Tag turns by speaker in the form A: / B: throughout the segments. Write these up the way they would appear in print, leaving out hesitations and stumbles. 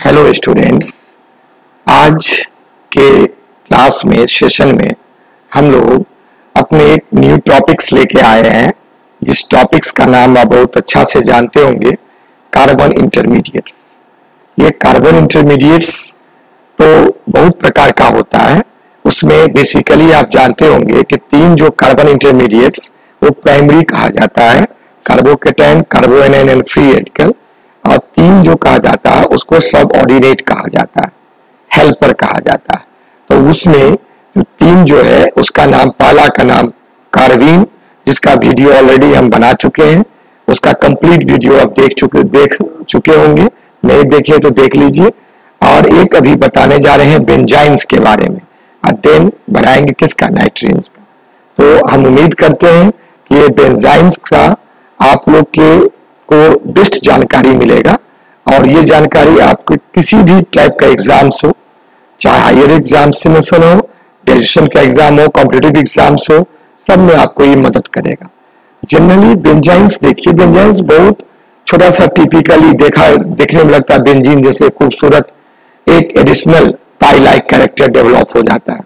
A: Hello students, आज के class में सेशन में हम लोग अपने एक न्यू टॉपिक्स लेके आए हैं। जिस टॉपिक्स का नाम आप बहुत अच्छा से जानते होंगे, कार्बन इंटरमीडिएट्स। ये कार्बन इंटरमीडिएट्स तो बहुत प्रकार का होता है। उसमें बेसिकली आप जानते होंगे कि तीन जो कार्बन इंटरमीडिएट्स वो प्राइमरी कहा जाता है, कार्बोकेटायन, कार्बोएनायन एंड फ्री रेडिकल। और तीन जो कहा जाता है उसको सब ऑर्डिनेट कहा जाता है, हेल्पर कहा जाता है। तो उसमें जो तीन जो है उसका नाम, पहला का नाम कार्बीन, जिसका वीडियो ऑलरेडी हम बना चुके हैं। उसका कंप्लीट वीडियो आप देख चुके होंगे, नहीं देखे तो देख लीजिए। और एक अभी बताने जा रहे हैं बेंजाइन्स के बारे में, और देन बनाएंगे किसका, नाइट्रीन्स का। तो हम उम्मीद करते हैं कि ये बेंजाइन्स का आप लोग के को बेस्ट जानकारी मिलेगा। और ये जानकारी आपको किसी भी टाइप का एग्जाम्स हो, चाहे हायर एग्जामिनेशन हो, ग्रेजुएशन का एग्जाम हो, कॉम्पिटिटिव एग्जाम्स हो, सब में आपको ये मदद करेगा। जनरली बेंजाइन्स देखिए, बेंजाइन्स बहुत छोटा सा टिपिकली देखने में लगता है बेंजीन जैसे खूबसूरत एक additional pi like character develop हो जाता है,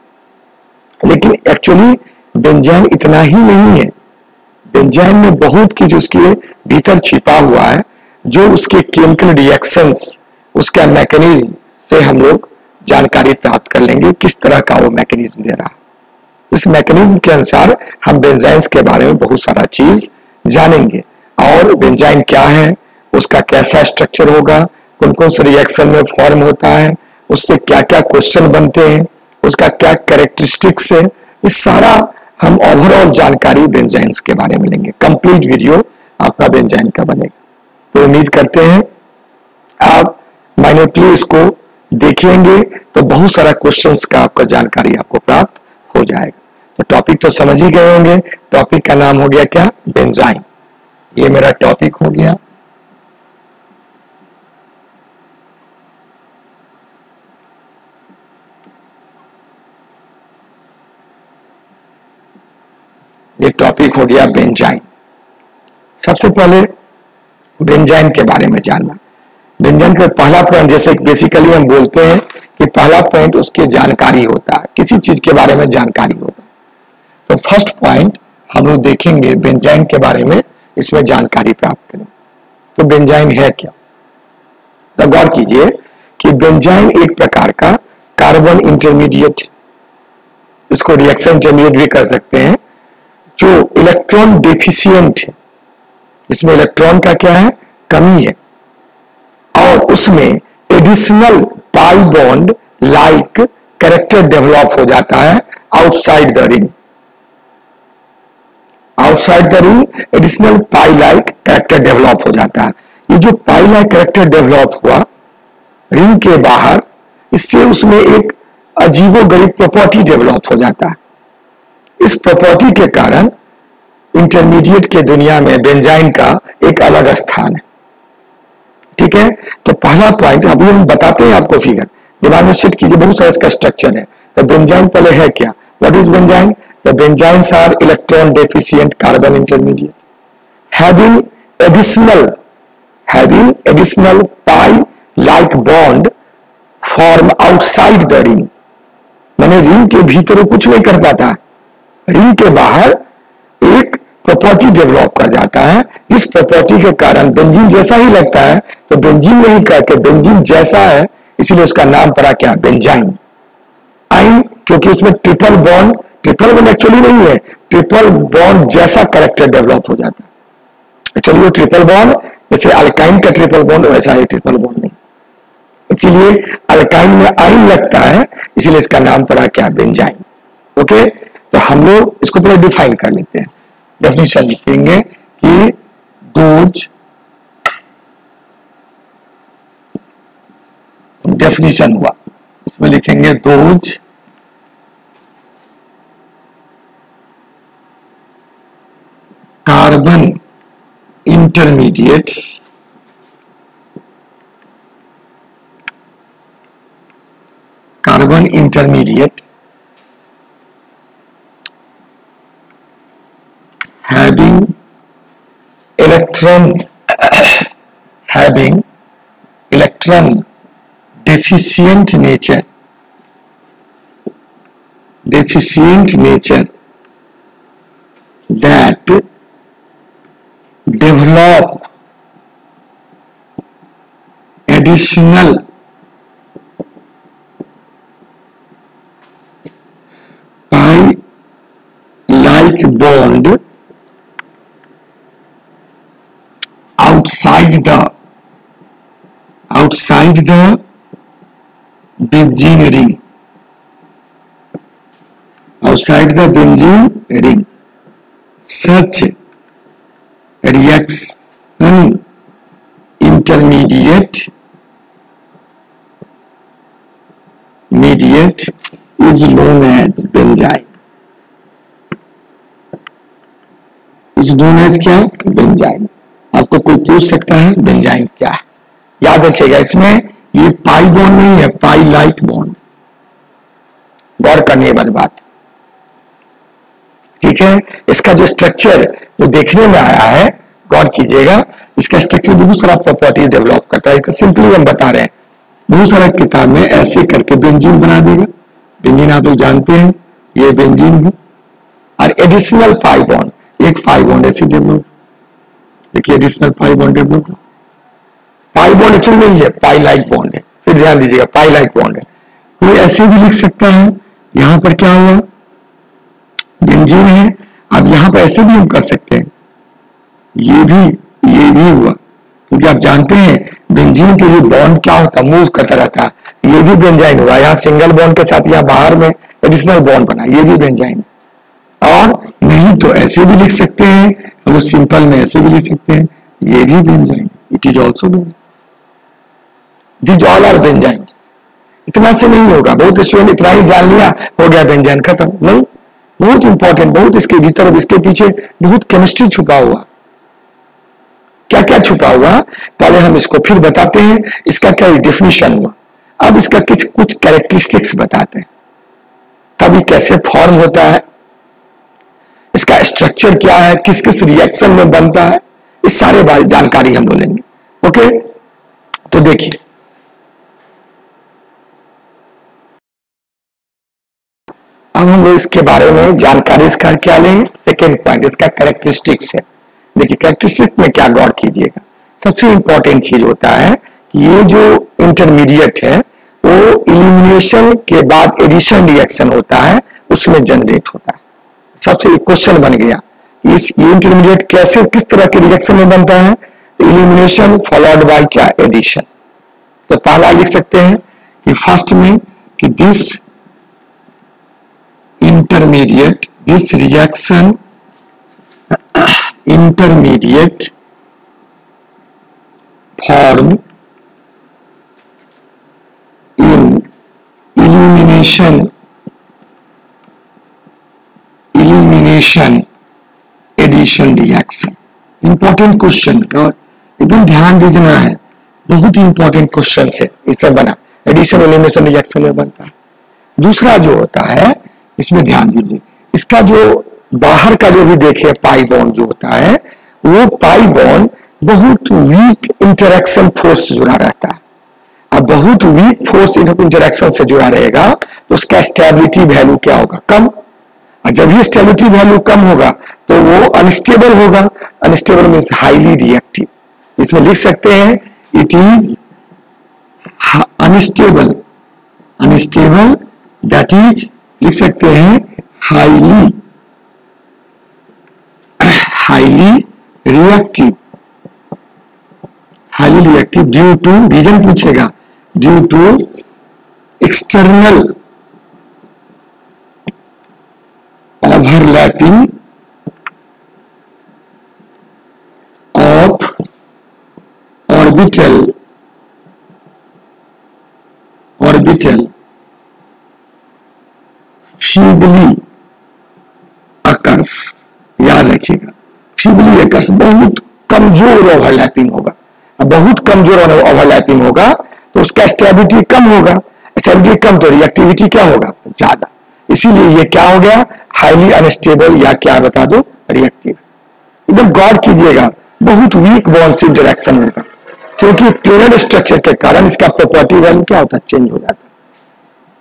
A: लेकिन एक्चुअली बेंजाइन इतना ही नहीं है। बेंजाइन में बहुत कुछ उसके भीतर छिपा हुआ है, जो उसके केमिकल रिएक्शंस, उसका मैकेनिज्म से हम लोग जानकारी प्राप्त कर लेंगे, किस तरह का वो मैकेनिज्म दे रहा है। इस मैकेनिज्म के अनुसार हम बेंजाइन्स के बारे में बहुत सारा चीज जानेंगे। और बेंजाइन क्या है, उसका कैसा स्ट्रक्चर होगा, कौन कौन से रिएक्शन में फॉर्म होता है, उससे क्या क्या क्वेश्चन बनते हैं, उसका क्या कैरेक्टरिस्टिक्स है, इस सारा हम ओवरऑल जानकारी बेंजाइन्स के बारे में लेंगे। कंप्लीट वीडियो आपका बेंजाइन का बनेगा। तो उम्मीद करते हैं आप माइन्यूटली इसको देखेंगे तो बहुत सारा क्वेश्चंस का आपका जानकारी आपको प्राप्त हो जाएगा। तो टॉपिक तो समझ ही गए होंगे। टॉपिक का नाम हो गया क्या, बेंजाइन। ये मेरा टॉपिक हो गया। ये टॉपिक हो गया बेंजाइन। सबसे पहले बेंजाइन के बारे में जानना। बेंजाइन का पहला पॉइंट, जैसे बेसिकली हम बोलते हैं कि पहला पॉइंट उसकी जानकारी होता है, किसी चीज के बारे में जानकारी होता है। तो फर्स्ट पॉइंट हम लोग देखेंगे बेंजाइन के बारे में, इसमें जानकारी प्राप्त करें। तो बेंजाइन है क्या, तो गौर कीजिए कि बेंजाइन एक प्रकार का कार्बन इंटरमीडिएट, इसको रिएक्शन इंटरमीडिएट भी कर सकते हैं, जो इलेक्ट्रॉन डेफिशिएंट है। इसमें इलेक्ट्रॉन का क्या है, कमी है, और उसमें additional pi bond like character develop हो जाता है outside the ring. Outside the ring additional pi like character develop हो जाता है। ये जो पाई लाइक कैरेक्टर डेवलप हुआ रिंग के बाहर, इससे उसमें एक अजीबोगरीब प्रॉपर्टी डेवलप हो जाता है। इस प्रॉपर्टी के कारण इंटरमीडिएट के दुनिया में बेंजाइन का एक अलग स्थान है। ठीक है, तो पहला पॉइंट अभी हम बताते हैं आपको, फिगर दिमाग में सेट कीजिए। बहुत सारा इसका स्ट्रक्चर है। तो बेंजाइन पहले है क्या, what is benzyne? The benzynes are electron deficient carbon intermediate having additional pi like bond form outside the ring. मैंने रिंग के भीतर कुछ नहीं कर पाता, रिंग के बाहर एक प्रॉपर्टी डेवलप कर जाता है। इस प्रॉपर्टी के कारण बेंजीन जैसा ही लगता है, तो बेंजीन नहीं करके बेंजीन जैसा है, इसलिए उसका नाम पड़ा क्या, बेंजाइन। आइन, क्योंकि उसमें ट्रिपल बॉन्ड एक्चुअली नहीं है, ट्रिपल बॉन्ड जैसा कैरेक्टर डेवलप हो जाता है। एक्चुअली वो ट्रिपल बॉन्ड, जैसे अल्काइन का ट्रिपल बॉन्ड वैसा है, ट्रिपल बॉन्ड नहीं, इसीलिए अल्काइन में आइन लगता है, इसीलिए इसका नाम पड़ा क्या, बेंजाइन। ओके, तो हम लोग इसको पहले डिफाइन कर लेते हैं। डेफिनेशन लिखेंगे कि दोज, डेफिनेशन हुआ, इसमें लिखेंगे those carbon intermediates having electron deficient nature that develop additional pi-like bond outside the benzene ring. Outside the benzene ring. Such reaction intermediate is known as benzyne. is known as क्या? Benzene. आपको कोई पूछ सकता है benzene क्या है? याद रखिएगा, इसमें ये पाई बॉन्ड नहीं है, पाई लाइक बॉन्ड। गौर करने वाली बात, ठीक है। इसका जो स्ट्रक्चर जो देखने में आया है, गौर कीजिएगा, इसका स्ट्रक्चर बहुत सारा प्रॉपर्टी डेवलप करता है। सिंपली हम बता रहे हैं, बहुत सारा किताब में ऐसे करके बेंजीन बना देगा। बेंजीन आप लोग जानते हैं, ये बेंजीन है। और एडिशनल पाई बॉन्ड, एक पाई बॉन्ड ऐसे डेवलप, देखिए additional pi bond develop. Pi bond actually नहीं है, पाई लाइक बॉन्ड है। फिर ध्यान दीजिएगा, पाई लाइक बॉन्ड है। कोई ऐसे भी लिख सकता है, यहां पर क्या हुआ, बेंजीन है। अब यहां पर ऐसे भी हम कर सकते हैं, ये भी हुआ, क्योंकि आप जानते हैं बेंजीन के लिए बॉन्ड क्या होता है, मूव करता रहता है। ये भी बेंजाइन हुआ, यहाँ सिंगल बॉन्ड के साथ यहाँ बाहर में एडिशनल बॉन्ड बना, ये भी बेंजाइन। और नहीं तो ऐसे भी लिख सकते हैं, हम सिंपल में ऐसे भी लिख सकते हैं, ये भी benzene, it is also benzene. This all are benzene. इतना से नहीं होगा, बहुत स्टूडेंट इतना ही जान लिया हो गया बेंजाइन खत्म, नहीं। बहुत इंपॉर्टेंट, बहुत इसके भीतर और इसके पीछे बहुत केमिस्ट्री छुपा हुआ। क्या क्या छुपा हुआ, पहले हम इसको फिर बताते हैं, इसका क्या डिफिनीशन हुआ। अब इसका कुछ कैरेक्टरिस्टिक्स बताते हैं, तभी कैसे फॉर्म होता है, इसका स्ट्रक्चर क्या है, किस किस रिएक्शन में बनता है, इस सारे बारे जानकारी हम बोलेंगे। ओके, तो देखिए अब हम लोग इसके बारे में जानकारी इसका क्या लेंगे। सेकेंड पॉइंट इसका कैरेक्टरिस्टिक्स है। देखिए कैरेक्टरिस्टिक्स में क्या गौर कीजिएगा, सबसे इंपॉर्टेंट चीज होता है कि ये जो इंटरमीडिएट है वो इलिमिनेशन के बाद एडिशन रिएक्शन होता है, उसमें जनरेट होता है। सबसे क्वेश्चन बन गया, इस इंटरमीडिएट कैसे किस तरह के रिएक्शन में बनता है, इलिमिनेशन फॉलोड बाय क्या, एडिशन। तो पहला लिख सकते हैं कि फर्स्ट में कि this intermediate, this reaction intermediate form in elimination addition reaction। Important question और एकदम ध्यान दीजिए है, बहुत ही इंपॉर्टेंट क्वेश्चन है। इसमें बना एडिशन एलिमिनेशन रिएक्शन में बनता है। दूसरा जो होता है, इसमें ध्यान दीजिए, इसका जो बाहर का जो भी देखे पाई बॉन्ड जो होता है, वो पाई बॉन्ड बहुत वीक इंटरेक्शन फोर्स से जुड़ा रहता है। अब बहुत वीक फोर्स इंटरेक्शन से जुड़ा रहेगा तो उसका स्टेबिलिटी वैल्यू क्या होगा, कम। और जब ये स्टेबिलिटी वैल्यू कम होगा तो वो अनस्टेबल होगा। Unstable means highly reactive. इसमें लिख सकते हैं it is unstable, that is लिख सकते हैं highly reactive due to, reason पूछेगा, due to external overlapping of orbital feebly occurs. याद रखिएगा, फीबली अकर्स बहुत कमजोर ओवरलैपिंग होगा। बहुत कमजोर ओवरलैपिंग होगा तो उसका स्टेबिलिटी कम होगा। स्टेबिलिटी कम तो रिएक्टिविटी क्या होगा, ज्यादा। इसीलिए ये क्या हो गया, हाईली अनस्टेबल या क्या बता दो, रिएक्टिव। एकदम गौर कीजिएगा, बहुत वीक बॉन्ड से इंटरेक्शन होगा। क्योंकि प्लेनर स्ट्रक्चर के कारण इसका प्रॉपर्टी वैल्यू क्या होता है, चेंज हो जाता है।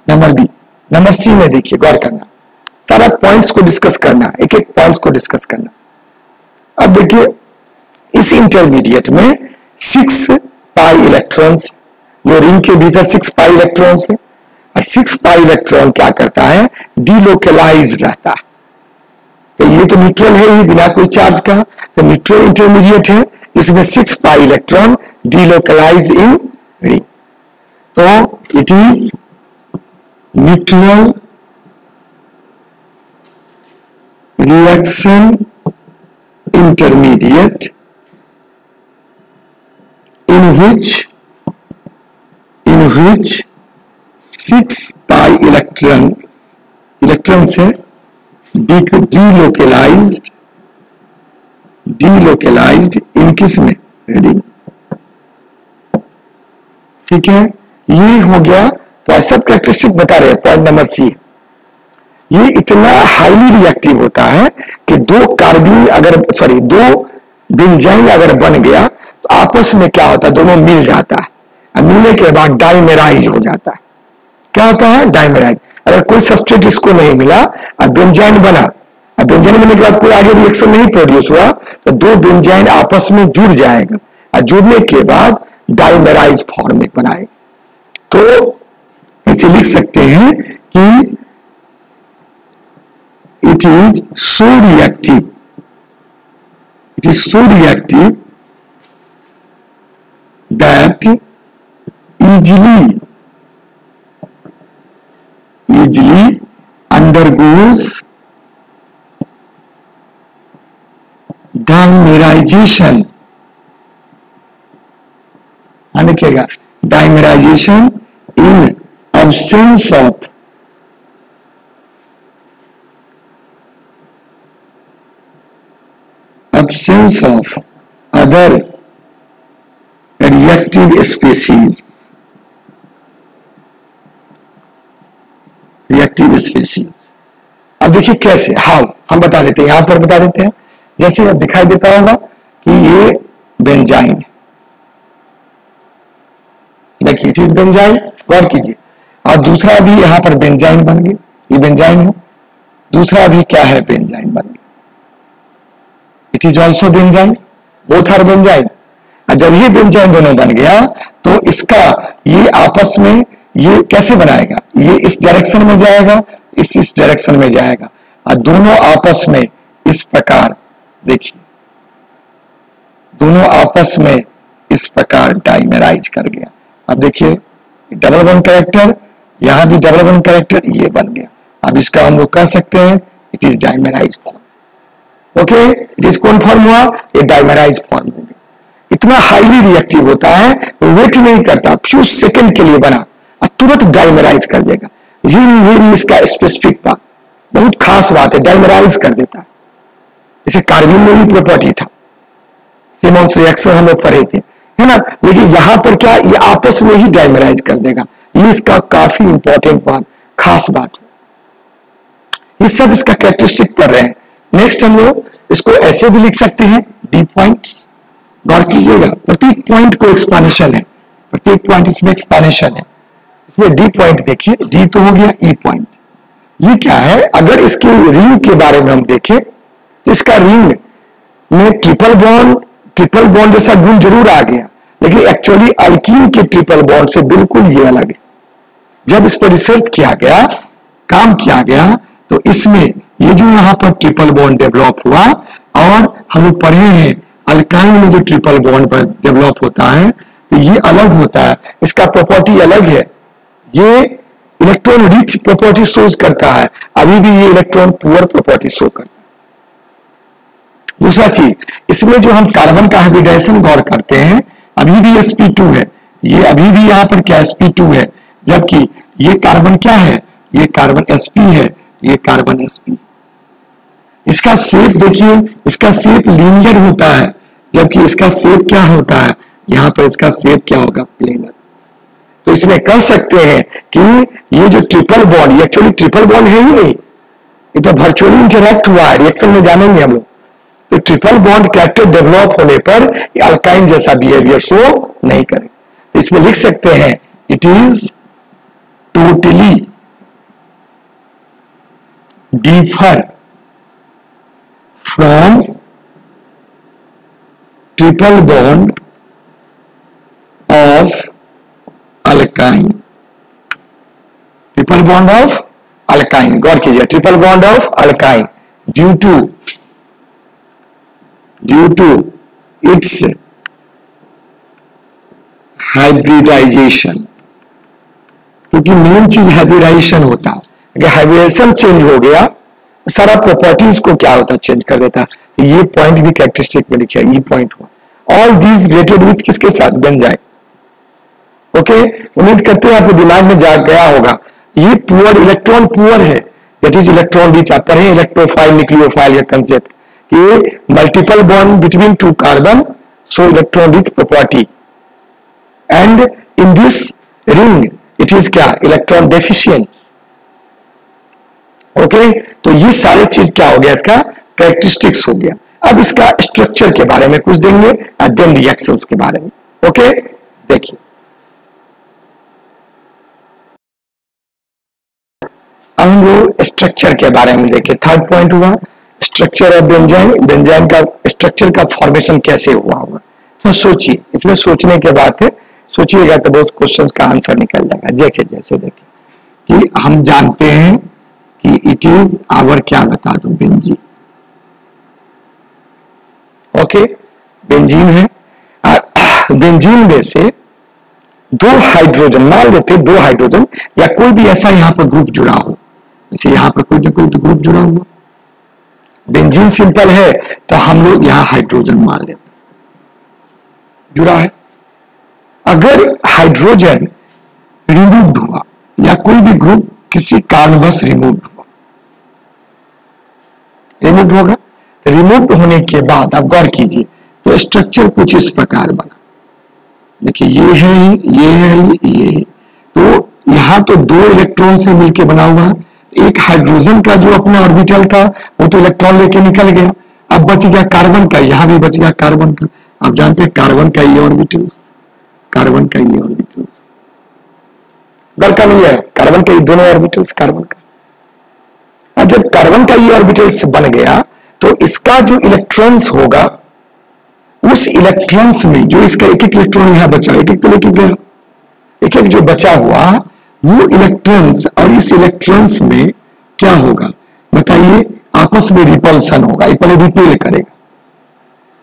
A: Number B. नंबर सी में देखिए, गौर करना, सारा पॉइंट्स को डिस्कस करना, एक एक पॉइंट्स को डिस्कस करना। अब देखिए, इस इंटरमीडिएट में 6 पाई इलेक्ट्रॉन्स, जो रिंग के भीतर 6 पाई इलेक्ट्रॉन्स है, और 6 पाई इलेक्ट्रॉन क्या करता है, डीलोकलाइज रहता है। तो ये तो न्यूट्रल है, ये बिना कोई चार्ज का, तो न्यूट्रल इंटरमीडिएट है, इसमें 6 pi electron delocalize in ring, तो it is neutral reaction intermediate in which 6 pi electrons है delocalized इन किस में, रीडिंग। ठीक है, ये हो गया। तो सब कैरेक्टरिस्टिक बता रहे हैं, पॉइंट नंबर सी। ये इतना हाईली रिएक्टिव होता है कि दो बेंजाइन अगर बन गया तो आपस में क्या होता है, दोनों मिल जाता है, और मिलने के बाद डाइमेराइज हो जाता है। क्या होता है, डाइमेराइज। अगर कोई सबस्ट्रेट इसको नहीं मिला और बेंजाइन बना, और बेंजाइन बनने के बाद कोई आगे रिएक्शन नहीं प्रोड्यूस हुआ, तो दो बेंजाइन आपस में जुड़ जाएगा, और जुड़ने के बाद डाइमेराइज फॉर्म में बनाएगा। तो इसे लिख सकते हैं कि it is so reactive that easily undergoes dimerization। लिखिएगा, dimerization in absence of other reactive species। अब देखिए कैसे, हाउ, हम बता देते हैं, यहां पर बता देते हैं। जैसे अब दिखाई देता होगा कि ये बेंजाइन है, देखिए इट इज बेंजाइन, गौर कीजिए। और दूसरा भी यहां पर बेंजाइन बन गया, ये बेंजाइन है, दूसरा भी क्या है, बेंजाइन बन गया, it is also benzene, both are benzene. और जब ये बेंजाइन दोनों बन गया तो इसका ये आपस में ये कैसे बनाएगा, ये इस डायरेक्शन में जाएगा, इस डायरेक्शन में जाएगा, और दोनों आपस में इस प्रकार, देखिए दोनों आपस में इस प्रकार डाइमेराइज कर गया। अब देखिए डबल बॉन्ड कैरेक्टर, यहां भी डबल बॉन्ड कैरेक्टर, ये बन गया। अब इसका हम लोग कह सकते हैं it is dimerize form. Okay, it is कौन फॉर्म हुआ, ये डाइमेराइज फॉर्म हो गया। इतना हाईली रिएक्टिव होता है, वेट नहीं करता, फ्यू सेकंड के लिए बना और तुरंत डाइमेराइज कर देगा। ये इसका स्पेसिफिक बात, बहुत खास बात है, डाइमेराइज कर देता है। इसे कार्बन में भी प्रॉपर्टी था, सिमोन्स रिएक्शन हम लोग पढ़े थे, है ना। लेकिन यहां पर क्या, ये आपस में ही डाइमेराइज कर देगा। ये इसका काफी इंपॉर्टेंट बात, खास बात है। ये सब इसका कैरेक्टरिस्टिक पढ़ रहे हैं। नेक्स्ट हम लोग इसको ऐसे भी लिख सकते हैं, डी पॉइंट्स। गौर कीजिएगा, प्रत्येक पॉइंट को एक्सपांशन है, प्रत्येक पॉइंट इसमें एक्सपांशन है। इसमें डी पॉइंट देखिए, डी तो हो गया, ई पॉइंट। ये क्या है, अगर इसके रिंग के बारे में हम देखें तो इसका रिंग में ट्रिपल बॉन्ड जैसा गुण जरूर आ गया, लेकिन एक्चुअली अल्कीन के ट्रिपल बॉन्ड से बिल्कुल ये अलग है। जब इस पर रिसर्च किया गया, काम किया गया, तो इसमें ये जो यहां पर ट्रिपल बॉन्ड डेवलप हुआ, और हम लोग पढ़े हैं अल्काइन में जो ट्रिपल बॉन्ड डेवलप होता है तो ये अलग होता है, इसका प्रॉपर्टी अलग है। ये इलेक्ट्रॉन रिच प्रॉपर्टी शोज करता है, अभी भी ये इलेक्ट्रॉन पुअर प्रॉपर्टी शो करता है। दूसरा चीज, इसमें जो हम कार्बन का हाइब्रिडाइजेशन गौर करते हैं, अभी भी sp2 है, ये अभी भी यहां पर क्या sp2 है, जबकि ये कार्बन क्या है, ये कार्बन sp है, ये कार्बन sp। इसका शेप देखिए, इसका शेप लीनियर होता है, जबकि इसका शेप क्या होता है, यहां पर इसका शेप क्या होगा, प्लेनर। तो इसमें कह सकते हैं कि ये जो triple bond, actually triple bond है ही नहीं, ये तो वर्चुअली इंटरैक्ट हुआ है, रिएक्शन में जानेंगे हम लोग। तो ट्रिपल बॉन्ड कैरेक्टर डेवलप होने पर अल्काइन जैसा बिहेवियर शो नहीं करे। इसमें लिख सकते हैं it is totally differ from triple bond of alkyne. Triple bond of alkyne, गौर कीजिए, triple bond of alkyne due to its hybridization, क्योंकि मेन चीज हाइब्रिडाइजेशन होता है। अगर हाइब्रिडाइजेशन चेंज हो गया सारा प्रॉपर्टीज को क्या होता है, चेंज कर देता है। ये पॉइंट भी कैरेक्टरिस्टिक में लिखा है, ये पॉइंट हुआ। ऑल दीज रिलेटेड विथ किसके साथ, बेंजाइन। ओके, उम्मीद करते हैं आपके दिमाग में जा गया होगा। ये पुअर, इलेक्ट्रॉन पुअर है, दैट इज इलेक्ट्रॉन रिच। आप पढ़े इलेक्ट्रोफाइल न्यूक्लियोफाइल का कंसेप्ट, ये multiple bond between two carbon show electron rich property, and in this ring it is क्या, इलेक्ट्रॉन डेफिशिएंट। ओके, तो ये सारे चीज क्या हो गया, इसका कैरेक्टरिस्टिक्स हो गया। अब इसका स्ट्रक्चर के बारे में कुछ देंगे, देन रिएक्शंस के बारे में। ओके, देखिए अब हम लोग स्ट्रक्चर के बारे में देखें। थर्ड पॉइंट हुआ स्ट्रक्चर ऑफ बेंजाइन, बेंजाइन का स्ट्रक्चर का फॉर्मेशन कैसे हुआ होगा। तो सोचिए, इसमें सोचने के बाद सोचिएगा तो बहुत क्वेश्चंस का आंसर निकल जाएगा। देखिए, जैसे देखिए कि हम जानते हैं कि इट इज आवर, क्या बता दो, बेंजीन। ओके, बेंजीन है। बेंजीन में से दो हाइड्रोजन, मान लेते दो हाइड्रोजन या कोई भी ऐसा यहां पर ग्रुप जुड़ा हो, जैसे यहां पर कोई तो ग्रुप जुड़ा हुआ। बेंजीन सिंपल है तो हम लोग यहां हाइड्रोजन मान लेते, जुड़ा है। अगर हाइड्रोजन रिमूव्ड हुआ या कोई भी ग्रुप किसी कारणवश रिमूव्ड हुआ, रिमूव्ड होगा, रिमूव्ड होने के बाद आप गौर कीजिए तो स्ट्रक्चर कुछ इस प्रकार बना। देखिए ये है, ये है, ये है। तो यहां तो दो इलेक्ट्रॉन से मिलकर बना हुआ है। एक हाइड्रोजन का जो अपना ऑर्बिटल था वो तो इलेक्ट्रॉन लेके निकल गया, अब बच गया कार्बन का, यहां भी बच गया कार्बन का। आप जानते हैं कार्बन का ये ऑर्बिटल्स, कार्बन का ये ऑर्बिटल्स, घर का नहीं है, कार्बन के दोनों ऑर्बिटल्स कार्बन का। अब जब कार्बन का ये ऑर्बिटल्स बन गया तो इसका जो इलेक्ट्रॉन्स होगा, उस इलेक्ट्रॉन्स में जो इसका एक एक इलेक्ट्रॉन यहां बचा, एक एक तो लेके गया, एक एक जो बचा हुआ वो इलेक्ट्रॉन्स, और इस इलेक्ट्रॉन्स में क्या होगा बताइए, आपस में रिपल्सन होगा, ये पहले रिपेल करेगा।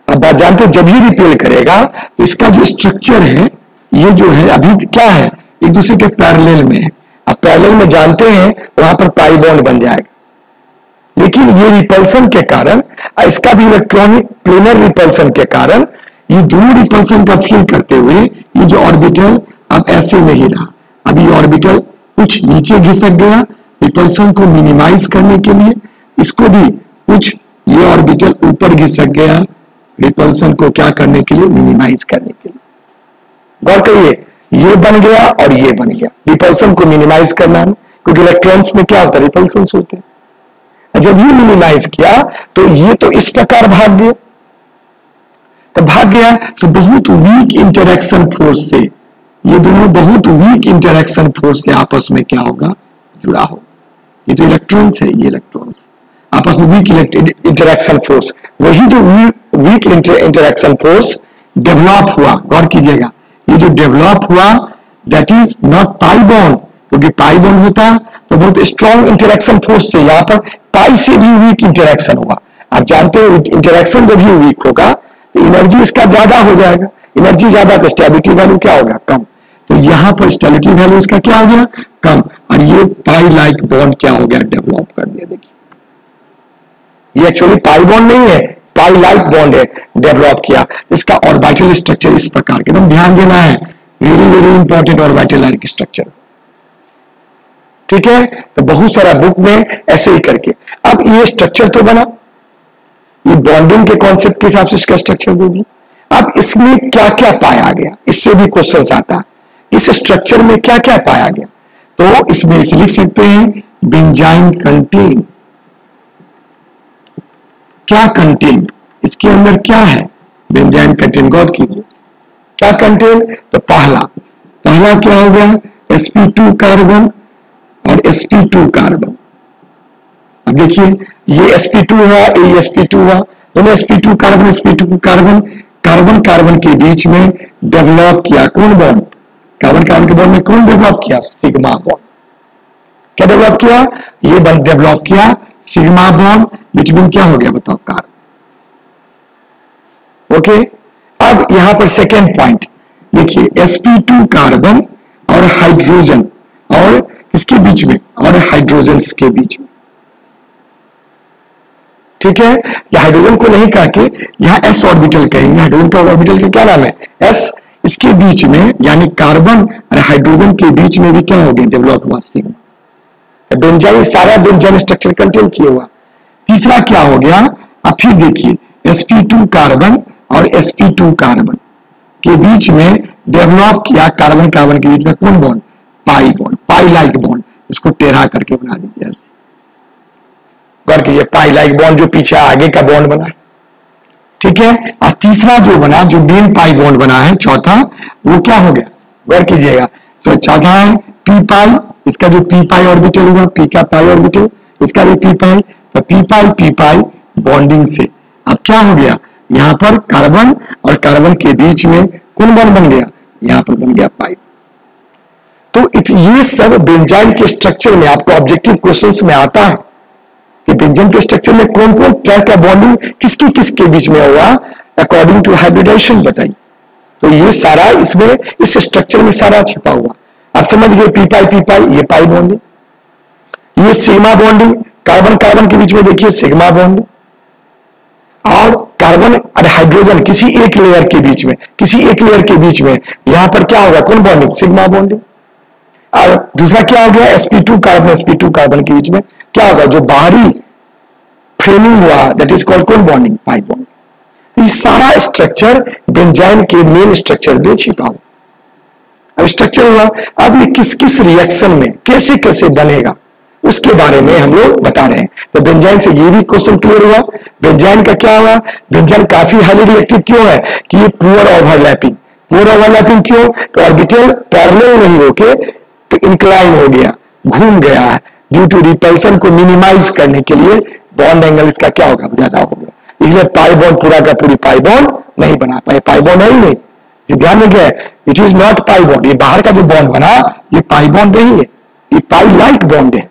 A: अब बात जानते हैं जब ये रिपेल करेगा तो इसका जो स्ट्रक्चर है ये जो है अभी क्या है, एक दूसरे के पैरेलल में है। अब पैरेलल में जानते हैं वहां पर पाई बॉन्ड बन जाएगा, लेकिन ये रिपल्सन के कारण, इसका भी इलेक्ट्रॉनिक प्लेनर रिपल्सन के कारण, ये दोनों रिपल्सन का फील करते हुए ये जो ऑर्बिटल अब ऐसे नहीं रहा, अब ये ऑर्बिटल कुछ नीचे घिसक गया रिपल्सन को मिनिमाइज करने के लिए, इसको भी कुछ ये ऑर्बिटल ऊपर घिसक गया रिपल्सन को क्या करने के लिए, मिनिमाइज करने के लिए। गौर करिए, ये बन गया और ये बन गया, रिपल्सन को मिनिमाइज करना है, क्योंकि इलेक्ट्रॉन्स में क्या होता है, रिपल्सन होते हैं। जब ये मिनिमाइज किया तो ये तो इस प्रकार भाग गया, तो भाग गया तो बहुत वीक इंटरेक्शन फोर्स से, ये दोनों बहुत वीक इंटरेक्शन फोर्स से आपस में क्या होगा, जुड़ा होगा। ये तो इलेक्ट्रॉन्स है, ये इलेक्ट्रॉन्स आपस में वीक इंटरेक्शन फोर्स, वही जो वीक इंटरेक्शन फोर्स डेवलप हुआ, गौर कीजिएगा, ये जो डेवलप हुआ that is not pi bond, क्योंकि पाई बॉन्ड होता तो बहुत स्ट्रॉन्ग इंटरेक्शन फोर्स से, यहां पर पाई से भी वीक इंटरेक्शन हुआ। आप जानते हो इंटरेक्शन जब भी वीक होगा तो एनर्जी इसका ज्यादा हो जाएगा, एनर्जी ज्यादा तो स्टेबिलिटी वैल्यू क्या हो गया, कम। तो यहां पर स्टेबिलिटी वैल्यू इसका क्या हो गया, कम, और ये पाई लाइक बॉन्ड क्या हो गया, डेवलप कर दिया। देखिए ये एक्चुअली पाई बॉन्ड नहीं है, पाई लाइक बॉन्ड है, डेवलप किया। इसका ऑर्बिटल स्ट्रक्चर इस प्रकार के, एकदम ध्यान देना है, very very important orbital like structure, ठीक है। तो बहुत सारा बुक में ऐसे ही करके, अब ये स्ट्रक्चर तो बना, ये बॉन्डिंग के कॉन्सेप्ट के हिसाब से इसका स्ट्रक्चर दे दी। अब इसमें क्या क्या पाया गया, इससे भी क्वेश्चन आता है, इस स्ट्रक्चर में क्या क्या पाया गया। तो इसमें इसे लिख सकते हैं बेंजाइन कंटेन, क्या कंटेन, इसके अंदर क्या है, बेंजाइन कंटेंट गौर कीजिए क्या कंटेंट। तो पहला क्या हो गया, sp2 कार्बन और sp2 कार्बन। अब देखिए ये sp2 हुआ, ये sp2 हुआ, दोनों sp2 carbon sp2 carbon, carbon carbon के बीच में डेवलप किया कौन बॉन्ड, कार्बन कार्बन के बॉन्ड में कौन डेवलप किया, सिग्मा बॉन्ड। क्या डेवलप किया, ये बॉन्ड डेवलप किया सिग्मा बॉन्ड बिटवीन क्या हो गया बताओ, कार्बन। ओके, अब यहां पर सेकेंड पॉइंट देखिए, sp2 कार्बन और हाइड्रोजन और इसके बीच में और हाइड्रोजन के बीच में, ठीक है। या हाइड्रोजन को नहीं कह के यहां s ऑर्बिटल कहेंगे, हाइड्रोजन का ऑर्बिटल का क्या नाम है, s। इसके बीच में यानी कार्बन और हाइड्रोजन के बीच में भी क्या हो गया, डेवलप हुआ सिग्मा। बेंजाइन सारा बेंजाइन स्ट्रक्चर कंटेन किया हुआ। तीसरा क्या हो गया, अब फिर देखिए sp2 कार्बन और sp2 कार्बन के बीच में डेवलप किया कार्बन कार्बन के बीच में कौन बॉन्ड, पाई बॉन्ड, पाई लाइक बॉन्ड। इसको टेढ़ा करके बना दीजिए ऐसे, गौर कीजिए पाई लाइक बॉन्ड जो पीछे आगे का बॉन्ड बना, ठीक है। और तीसरा जो बना, जो मेन पाई बॉन्ड बना है चौथा, वो क्या हो गया, गौर कीजिएगा। तो चौथा है पी पाई, इसका जो पी पाई ऑर्बिटल हुआ, पी का पाई ऑर्बिटल, इसका भी पी पाई, तो पी पाई बॉन्डिंग से अब क्या हो गया, यहां पर कार्बन और कार्बन के बीच में कौन बॉन्ड बन गया, यहां पर बन गया पाई। तो ये सब बेंजाइन के स्ट्रक्चर में आपको ऑब्जेक्टिव क्वेश्चंस में आता है कि बेंजाइन के स्ट्रक्चर में कौन कौन तरह का बॉन्डिंग किसकी किसके बीच में हुआ अकॉर्डिंग टू हाइब्रिडाइजेशन बताइए। तो ये सारा इसमें इस स्ट्रक्चर में सारा छिपा हुआ। आप समझ गए पी पाई ये पाई बॉन्डिंग, ये सिग्मा बॉन्डिंग, कार्बन कार्बन के बीच में देखिए सिग्मा बॉन्डिंग, और कार्बन और हाइड्रोजन किसी एक लेयर के बीच में, किसी एक लेयर के बीच में यहां पर क्या होगा, कौन बॉन्डिंग, सिग्मा बॉन्डिंग। और दूसरा क्या हो गया, sp2 कार्बन के बीच में क्या होगा, जो बाहरी फ्रेमिंग हुआ दैट इज कॉल्ड कौन बॉन्डिंग, पाई बॉन्ड। ये सारा स्ट्रक्चर बेंजाइन के मेन स्ट्रक्चर में छिपा हुआ। अब स्ट्रक्चर हुआ, अब ये किस किस रिएक्शन में कैसे कैसे बनेगा उसके बारे में हम लोग बता रहे हैं। तो बेंजाइन से ये भी क्वेश्चन क्लियर हुआ, बेंजाइन का क्या हुआ, बेंजाइन काफी हाईली रिएक्टिव क्यों है कि ये पुअर ओवरलैपिंग क्यों, तो ऑर्बिटल पैरेलल नहीं होके तो इंक्लाइन हो गया, घूम गया है, ड्यू टू रिपल्सन को मिनिमाइज करने के लिए बॉन्ड एंगल इसका क्या होगा, ज्यादा हो गया, इसलिए पाई बॉन्ड पूरा का पूरी पाई बॉन्ड नहीं बना पाए। पाई बॉन्ड है ही नहीं, ध्यान में क्या, it is not pi bond. ये बाहर का जो बॉन्ड बना ये पाई बॉन्ड नहीं है, ये पाई लाइक बॉन्ड है।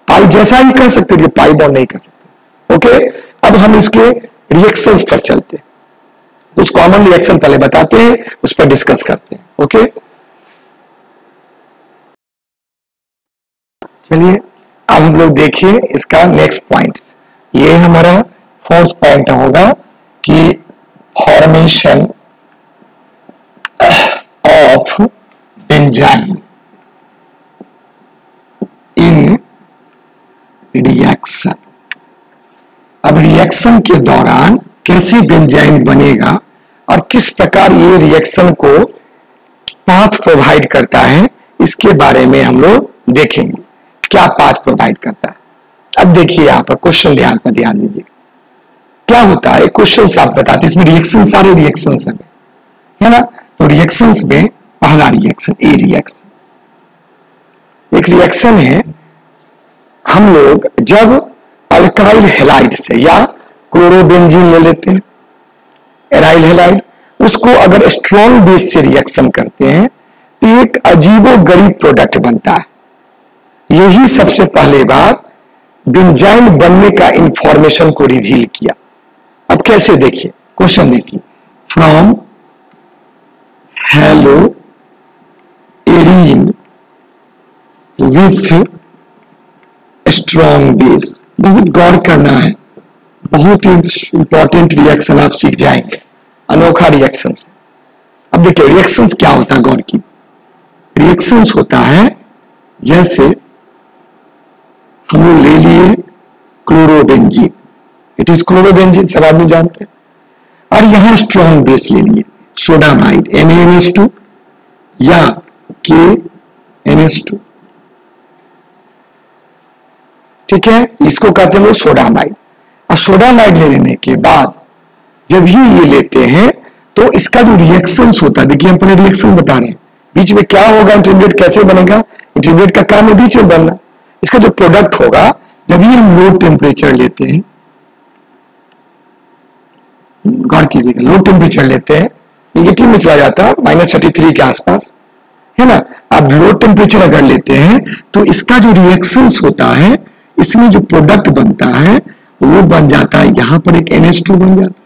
A: पाई जैसा ही कर सकते, ये पाई बॉन्ड नहीं कर सकते। ओके, अब हम इसके रिएक्शंस पर चलते हैं, कुछ कॉमन रिएक्शन पहले बताते हैं, उस पर डिस्कस करते हैं। ओके, चलिए अब हम लोग देखिए इसका नेक्स्ट पॉइंट। ये हमारा फोर्थ पॉइंट होगा कि formation of benzene in reaction. अब रिएक्शन के दौरान कैसे बेंजाइन बनेगा और किस प्रकार ये रिएक्शन को पाथ प्रोवाइड करता है, इसके बारे में हम लोग देखेंगे क्या पाथ प्रोवाइड करता है। अब देखिए यहाँ पर क्वेश्चन पर ध्यान दीजिए, क्या होता है क्वेश्चन आप बताते, इसमें रिएक्शन सारे रिएक्शन है ना। तो रिएक्शंस में पहला रिएक्शन ए रिएक्शन, एक रिएक्शन है, हम लोग जब अल्काइल हैलाइड से या क्लोरोबेंजीन ले लेते हैं, एराइल हैलाइड, उसको अगर स्ट्रॉन्ग बेस से रिएक्शन करते हैं तो एक अजीबोगरीब प्रोडक्ट बनता है। यही सबसे पहले बार बेंजाइन बनने का इंफॉर्मेशन को रिवील किया। अब कैसे देखिए, क्वेश्चन देखिए, from hello arene with strong base. बहुत गौर करना है, बहुत ही इंपॉर्टेंट रिएक्शन आप सीख जाएंगे, अनोखा रिएक्शन। अब देखिए रिएक्शंस क्या होता है, गौर की रिएक्शंस होता है जैसे हम लोग ले लिए क्लोरोबेंजीन, इट इज क्लोरोबेंजीन, सब आदमी जानते हैं, और यहां स्ट्रॉन्ग बेस ले लिए सोडामाइड NaNH2 या KNH2, ठीक है, इसको कहते हैं सोडामाइड। और सोडामाइड ले लेने के बाद जब ये लेते हैं तो इसका जो रिएक्शंस होता है, देखिए हम पहले रिएक्शन बता रहे हैं, बीच में क्या होगा, इंटरमीडिएट कैसे बनेगा, इंटरमीडिएट का काम है बीच में बनना। इसका जो प्रोडक्ट होगा, जब ये हम लो टेम्परेचर लेते हैं, गौर कीजिएगा, लो टेम्परेचर लेते हैं, निगेटिव में चला जाता है -33 के आसपास, है ना। अब लो टेम्परेचर अगर लेते हैं तो इसका जो रिएक्शंस होता है, इसमें जो प्रोडक्ट बनता है वो बन जाता है, यहां पर एक NH2 बन जाता है।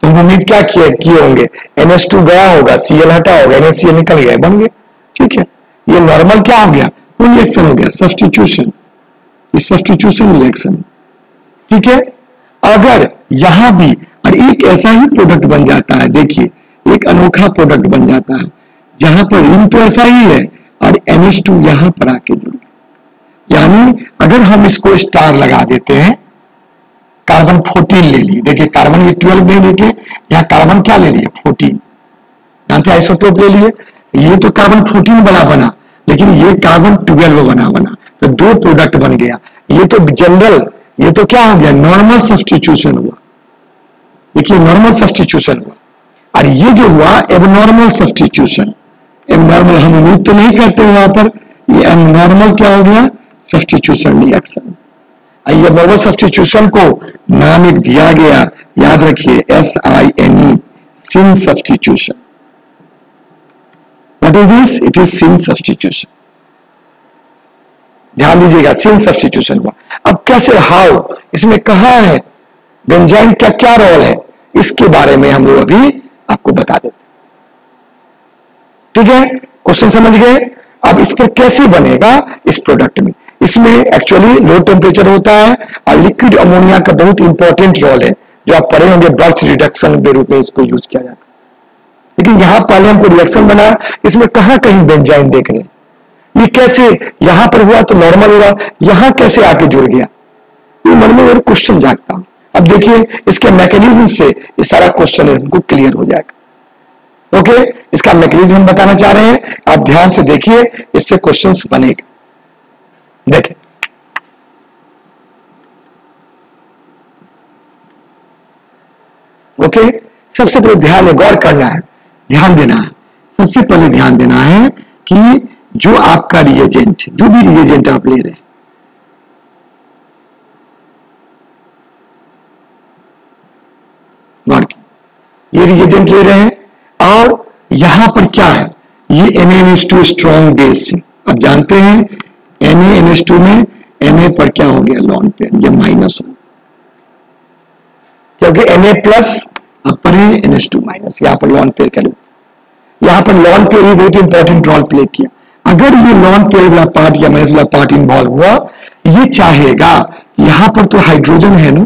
A: तो हम उम्मीद क्या किए होंगे, NH2 गया होगा, Cl हटा होगा, NaCl निकल गया, बन गया, ठीक है। ये नॉर्मल क्या हो गया, कोई रिएक्शन हो गया, सब्स्टिट्यूशन, ये सब्स्टिट्यूशन रिएक्शन, ठीक है। अगर यहां भी और एक ऐसा ही प्रोडक्ट बन जाता है, देखिए एक अनोखा प्रोडक्ट बन जाता है, जहां पर रिंग तो ऐसा ही है और NH2 यहां पर आके जुड़ गया, यानी अगर हम इसको स्टार लगा देते हैं, कार्बन 14 ले लिए, देखिए कार्बन ये 12 ले लेके यहाँ कार्बन क्या ले लिए 14, यहाँ पे आइसोटोप ले लिए, ये तो कार्बन 14 बना, लेकिन ये कार्बन 12 बना, तो दो प्रोडक्ट बन गया। ये तो जनरल, ये तो क्या हो गया, नॉर्मल सब्स्टिट्यूशन हुआ, देखिए नॉर्मल सब्स्टिट्यूशन हुआ, और ये जो हुआ एबनॉर्मल सब्स्टिट्यूशन, एबनॉर्मल हम उम्मीद तो नहीं करते वहां पर, ये एबनॉर्मल क्या हो गया, सब्स्टिट्यूशन रिएक्शन। ये एबनॉर्मल सब्स्टिट्यूशन को नाम एक दिया गया, याद रखिए SINE, cine substitution. What is this, it is cine substitution, ध्यान दीजिएगा, सिन सब्स्टिट्यूशन हुआ। अब कैसे, हाउ, इसमें कहां है बेंजाइन का क्या रोल है, इसके बारे में हम लोग अभी आपको बता देते, ठीक है। क्वेश्चन समझ गए। अब इस पर कैसे बनेगा इस प्रोडक्ट में, इसमें एक्चुअली लो टेम्परेचर होता है और लिक्विड अमोनिया का बहुत इंपॉर्टेंट रोल है, जो आप पढ़े होंगे, बर्थ रिडक्शन के रूप में इसको यूज किया जाता है। लेकिन यहां पहले हमको रिएक्शन बना, इसमें कहां कहीं बेंजाइन देख रहे हैं, ये कैसे यहां पर हुआ तो नॉर्मल हुआ, यहां कैसे आके जुड़ गया, ये मन में एक क्वेश्चन जागता। अब देखिए इसके मैकेनिज्म से ये सारा क्वेश्चन हमको क्लियर हो जाएगा। ओके, इसका मैकेनिज्म हम बताना चाह रहे हैं, आप ध्यान से देखिए, इससे क्वेश्चंस बनेगा। देखिए ओके, सबसे पहले ध्यान में गौर करना है, ध्यान देना है, सबसे पहले ध्यान देना है कि जो आपका रिएजेंट, जो भी रिएजेंट आप ले रहे हैं, ये रिएजेंट ले रहे हैं और यहां पर क्या है, ये NaNH2 स्ट्रॉन्ग बेस है। अब जानते हैं NaNH2 में Na पर क्या हो गया, लॉन पेयर, ये माइनस हो, क्योंकि Na प्लस अपर है, NH2 माइनस, यहां पर लॉन पेयर का लूप, यहां पर लॉन पेयर ही बहुत इंपॉर्टेंट रोल प्ले किया। अगर ये लॉन पेयर वाला पार्ट या माइनस वाला पार्ट इन्वॉल्व हुआ, ये चाहेगा, यहां पर तो हाइड्रोजन है ना,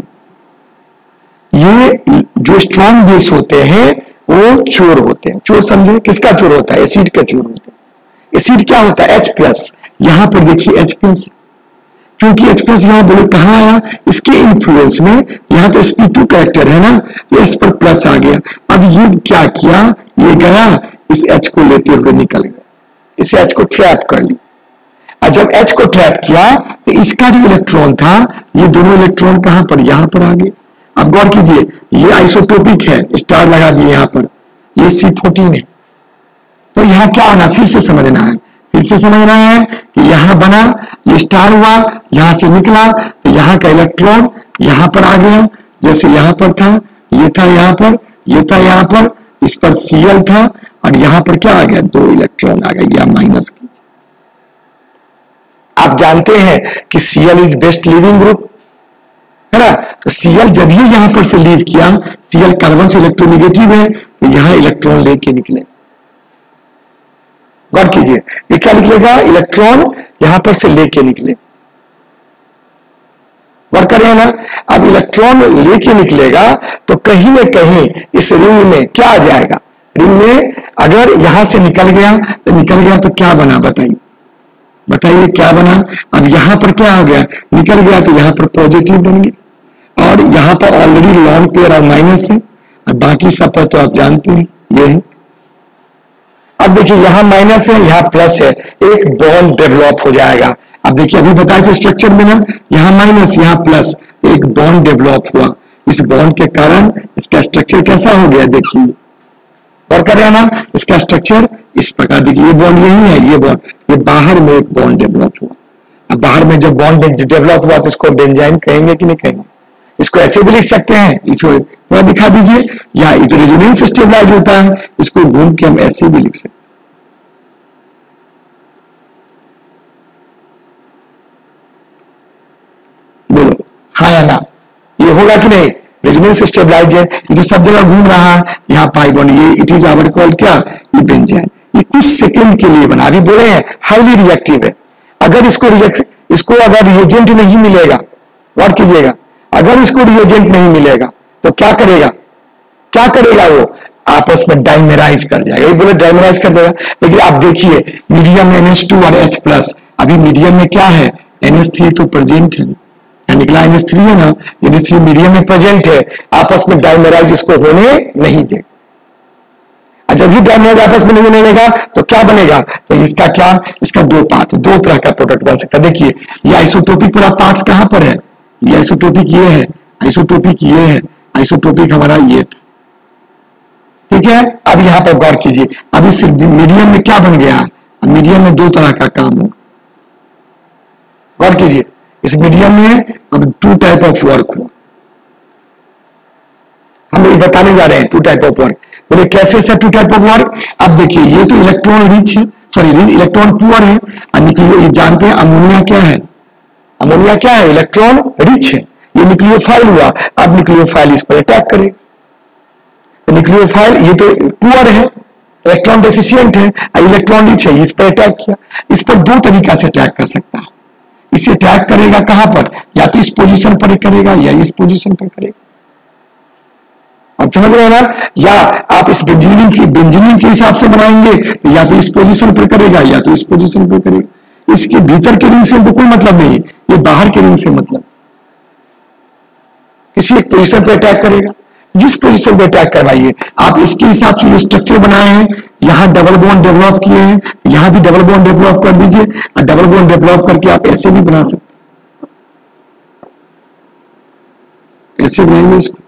A: ये जो स्ट्रॉन्ग बेस होते हैं वो चोर होते हैं, चोर समझे, किसका चोर होता है, एसिड का चोर होता है। एसिड क्या होता है, H+, यहां पर देखिए H+, क्योंकि H+ यहां बोले कहां आया, इसके इन्फ्लुएंस में, यहां तो sp2 कैरेक्टर है ना, ये इस पर प्लस आ गया। अब ये क्या किया, ये गया इस H को लेते हुए निकल गया, इस H को ट्रैप कर लिया, और जब H को ट्रैप किया तो इसका जो इलेक्ट्रॉन था, ये दोनों इलेक्ट्रॉन कहां पर, यहां पर आ गए। अब गौर कीजिए, ये आइसोटोपिक है, स्टार लगा दिए यहां पर, ये C14 है, तो यहां क्या होना, फिर से समझना है, फिर से समझना है कि यहां बना, ये स्टार हुआ, यहां से निकला, तो यहां का इलेक्ट्रॉन यहां पर आ गया, जैसे यहां पर था, ये था यहां पर, ये था यहां पर, इस पर Cl था, और यहां पर क्या आ गया, 2 इलेक्ट्रॉन आ गया, या माइनस कीजिए। आप जानते हैं कि Cl is best leaving group, है ना, तो Cl जब ये यहां पर से लीव किया, Cl कार्बन से इलेक्ट्रोनेगेटिव है, तो यहां इलेक्ट्रॉन लेके निकले। गौर कीजिए, ये क्या निकलेगा, इलेक्ट्रॉन यहां पर से लेके निकले, गौर करें ना। अब इलेक्ट्रॉन लेके निकलेगा तो कहीं ना कहीं इस रिंग में क्या आ जाएगा, रिंग में अगर यहां से निकल गया तो क्या बना, बताइए क्या बना। अब यहां पर क्या हो गया, निकल गया तो यहां पर पॉजिटिव बन गया, और यहां पर ऑलरेडी लॉन पेयर और माइनस है, और बाकी सब पर तो आप जानते हैं ये है। अब देखिए यहां माइनस है, यहां प्लस है, एक बॉन्ड डेवलप हो जाएगा। अब देखिए अभी बताए थे स्ट्रक्चर में ना, यहां माइनस यहां प्लस, एक बॉन्ड डेवलप हुआ, इस बॉन्ड के कारण इसका स्ट्रक्चर कैसा हो गया, देखिए और कर रहे हैं ना, इसका स्ट्रक्चर इस प्रकार देखिए, ये बॉन्ड यही है, ये बॉन्ड, ये बाहर में एक बॉन्ड डेवलप हुआ। अब बाहर में जब बॉन्ड डेवलप हुआ तो इसको बेंजाइन कहेंगे कि नहीं कहेंगे? इसको ऐसे भी लिख सकते हैं, इसको थोड़ा दिखा दीजिए, या ये तो रेजोनेंस स्टेबलाइज होता है, इसको घूम के हम ऐसे भी लिख सकते हैं। बोलो हाँ या ना, ये होगा कि नहीं? रेजोनेंस स्टेबलाइज है, ये जो सब जगह घूम रहा है, यहाँ पाई बॉन्ड, ये इट इज आवर कॉल्ड क्या, ये बेंजाइन। ये कुछ सेकंड के लिए बना, अभी बोले हैं हाईली रिएक्टिव है। अगर इसको अगर रिएजेंट नहीं मिलेगा, गौर कीजिएगा, अगर इसको रिएजेंट नहीं मिलेगा तो क्या करेगा, क्या करेगा? वो आपस में डाइमेराइज कर जाएगा, ये बोले डाइमेराइज कर देगा। लेकिन आप देखिए मीडियम NH2 और H+, अभी मीडियम में क्या है, NH3 तो प्रेजेंट है, निकला NH3 है ना, NH3 मीडियम में प्रेजेंट है, आपस में डाइमेराइज इसको होने नहीं दे। जब भी डाइमेराइज आपस में नहीं होने देगा तो क्या बनेगा, तो इसका क्या, इसका दो पार्ट, दो तरह का प्रोडक्ट बन सकता है। देखिए ये आइसोटोपिक पूरा पार्ट्स कहां पर है, ये आइसोटोपिक ये है, आइसोटोपिक ये है, आइसोटोपिक हमारा ये था, ठीक है। अब यहां पर गौर कीजिए, अब इस मीडियम में क्या बन गया, मीडियम में दो तरह का काम होगा, गौर कीजिए, इस मीडियम में अब टू टाइप ऑफ वर्क हुआ, हम ये बताने जा रहे हैं, टू टाइप ऑफ वर्क। बोले कैसे sir two type of work? अब देखिए ये तो इलेक्ट्रॉन रिच है, सॉरी इलेक्ट्रॉन पुअर है, और ये जानते हैं अमोनिया क्या है, अमोनिया क्या है, इलेक्ट्रॉन रिच है, ये न्यूक्लियोफाइल हुआ। अब न्यूक्लियोफाइल इस पर अटैक करे, तो न्यूक्लियोफाइल ये तो पुअर है, इलेक्ट्रॉन डेफिशिएंट है, इलेक्ट्रॉन रिच है, इस पर अटैक किया। इस पर दो तरीका से अटैक कर सकता है, इसे अटैक करेगा कहां पर, या तो इस पोजीशन पर करेगा या इस पोजीशन पर करेगा, आप समझ रहे हैं ना। या आप इस बेंजीनियम के हिसाब से बनाएंगे तो या तो इस पोजीशन पर करेगा या तो इस पोजीशन पर करेगा। इसके भीतर के रिंग से कोई मतलब नहीं, ये बाहर के रिंग से मतलब, किसी एक पोजीशन पर अटैक करेगा, जिस पोजीशन पर अटैक करवाइए आप, इसके हिसाब से ये स्ट्रक्चर बनाए हैं, यहां डबल बॉन्ड डेवलप किए हैं, यहां भी डबल बॉन्ड डेवलप कर दीजिए, और डबल बॉन्ड डेवलप करके आप ऐसे भी बना सकते, ऐसे बनाइए इसको,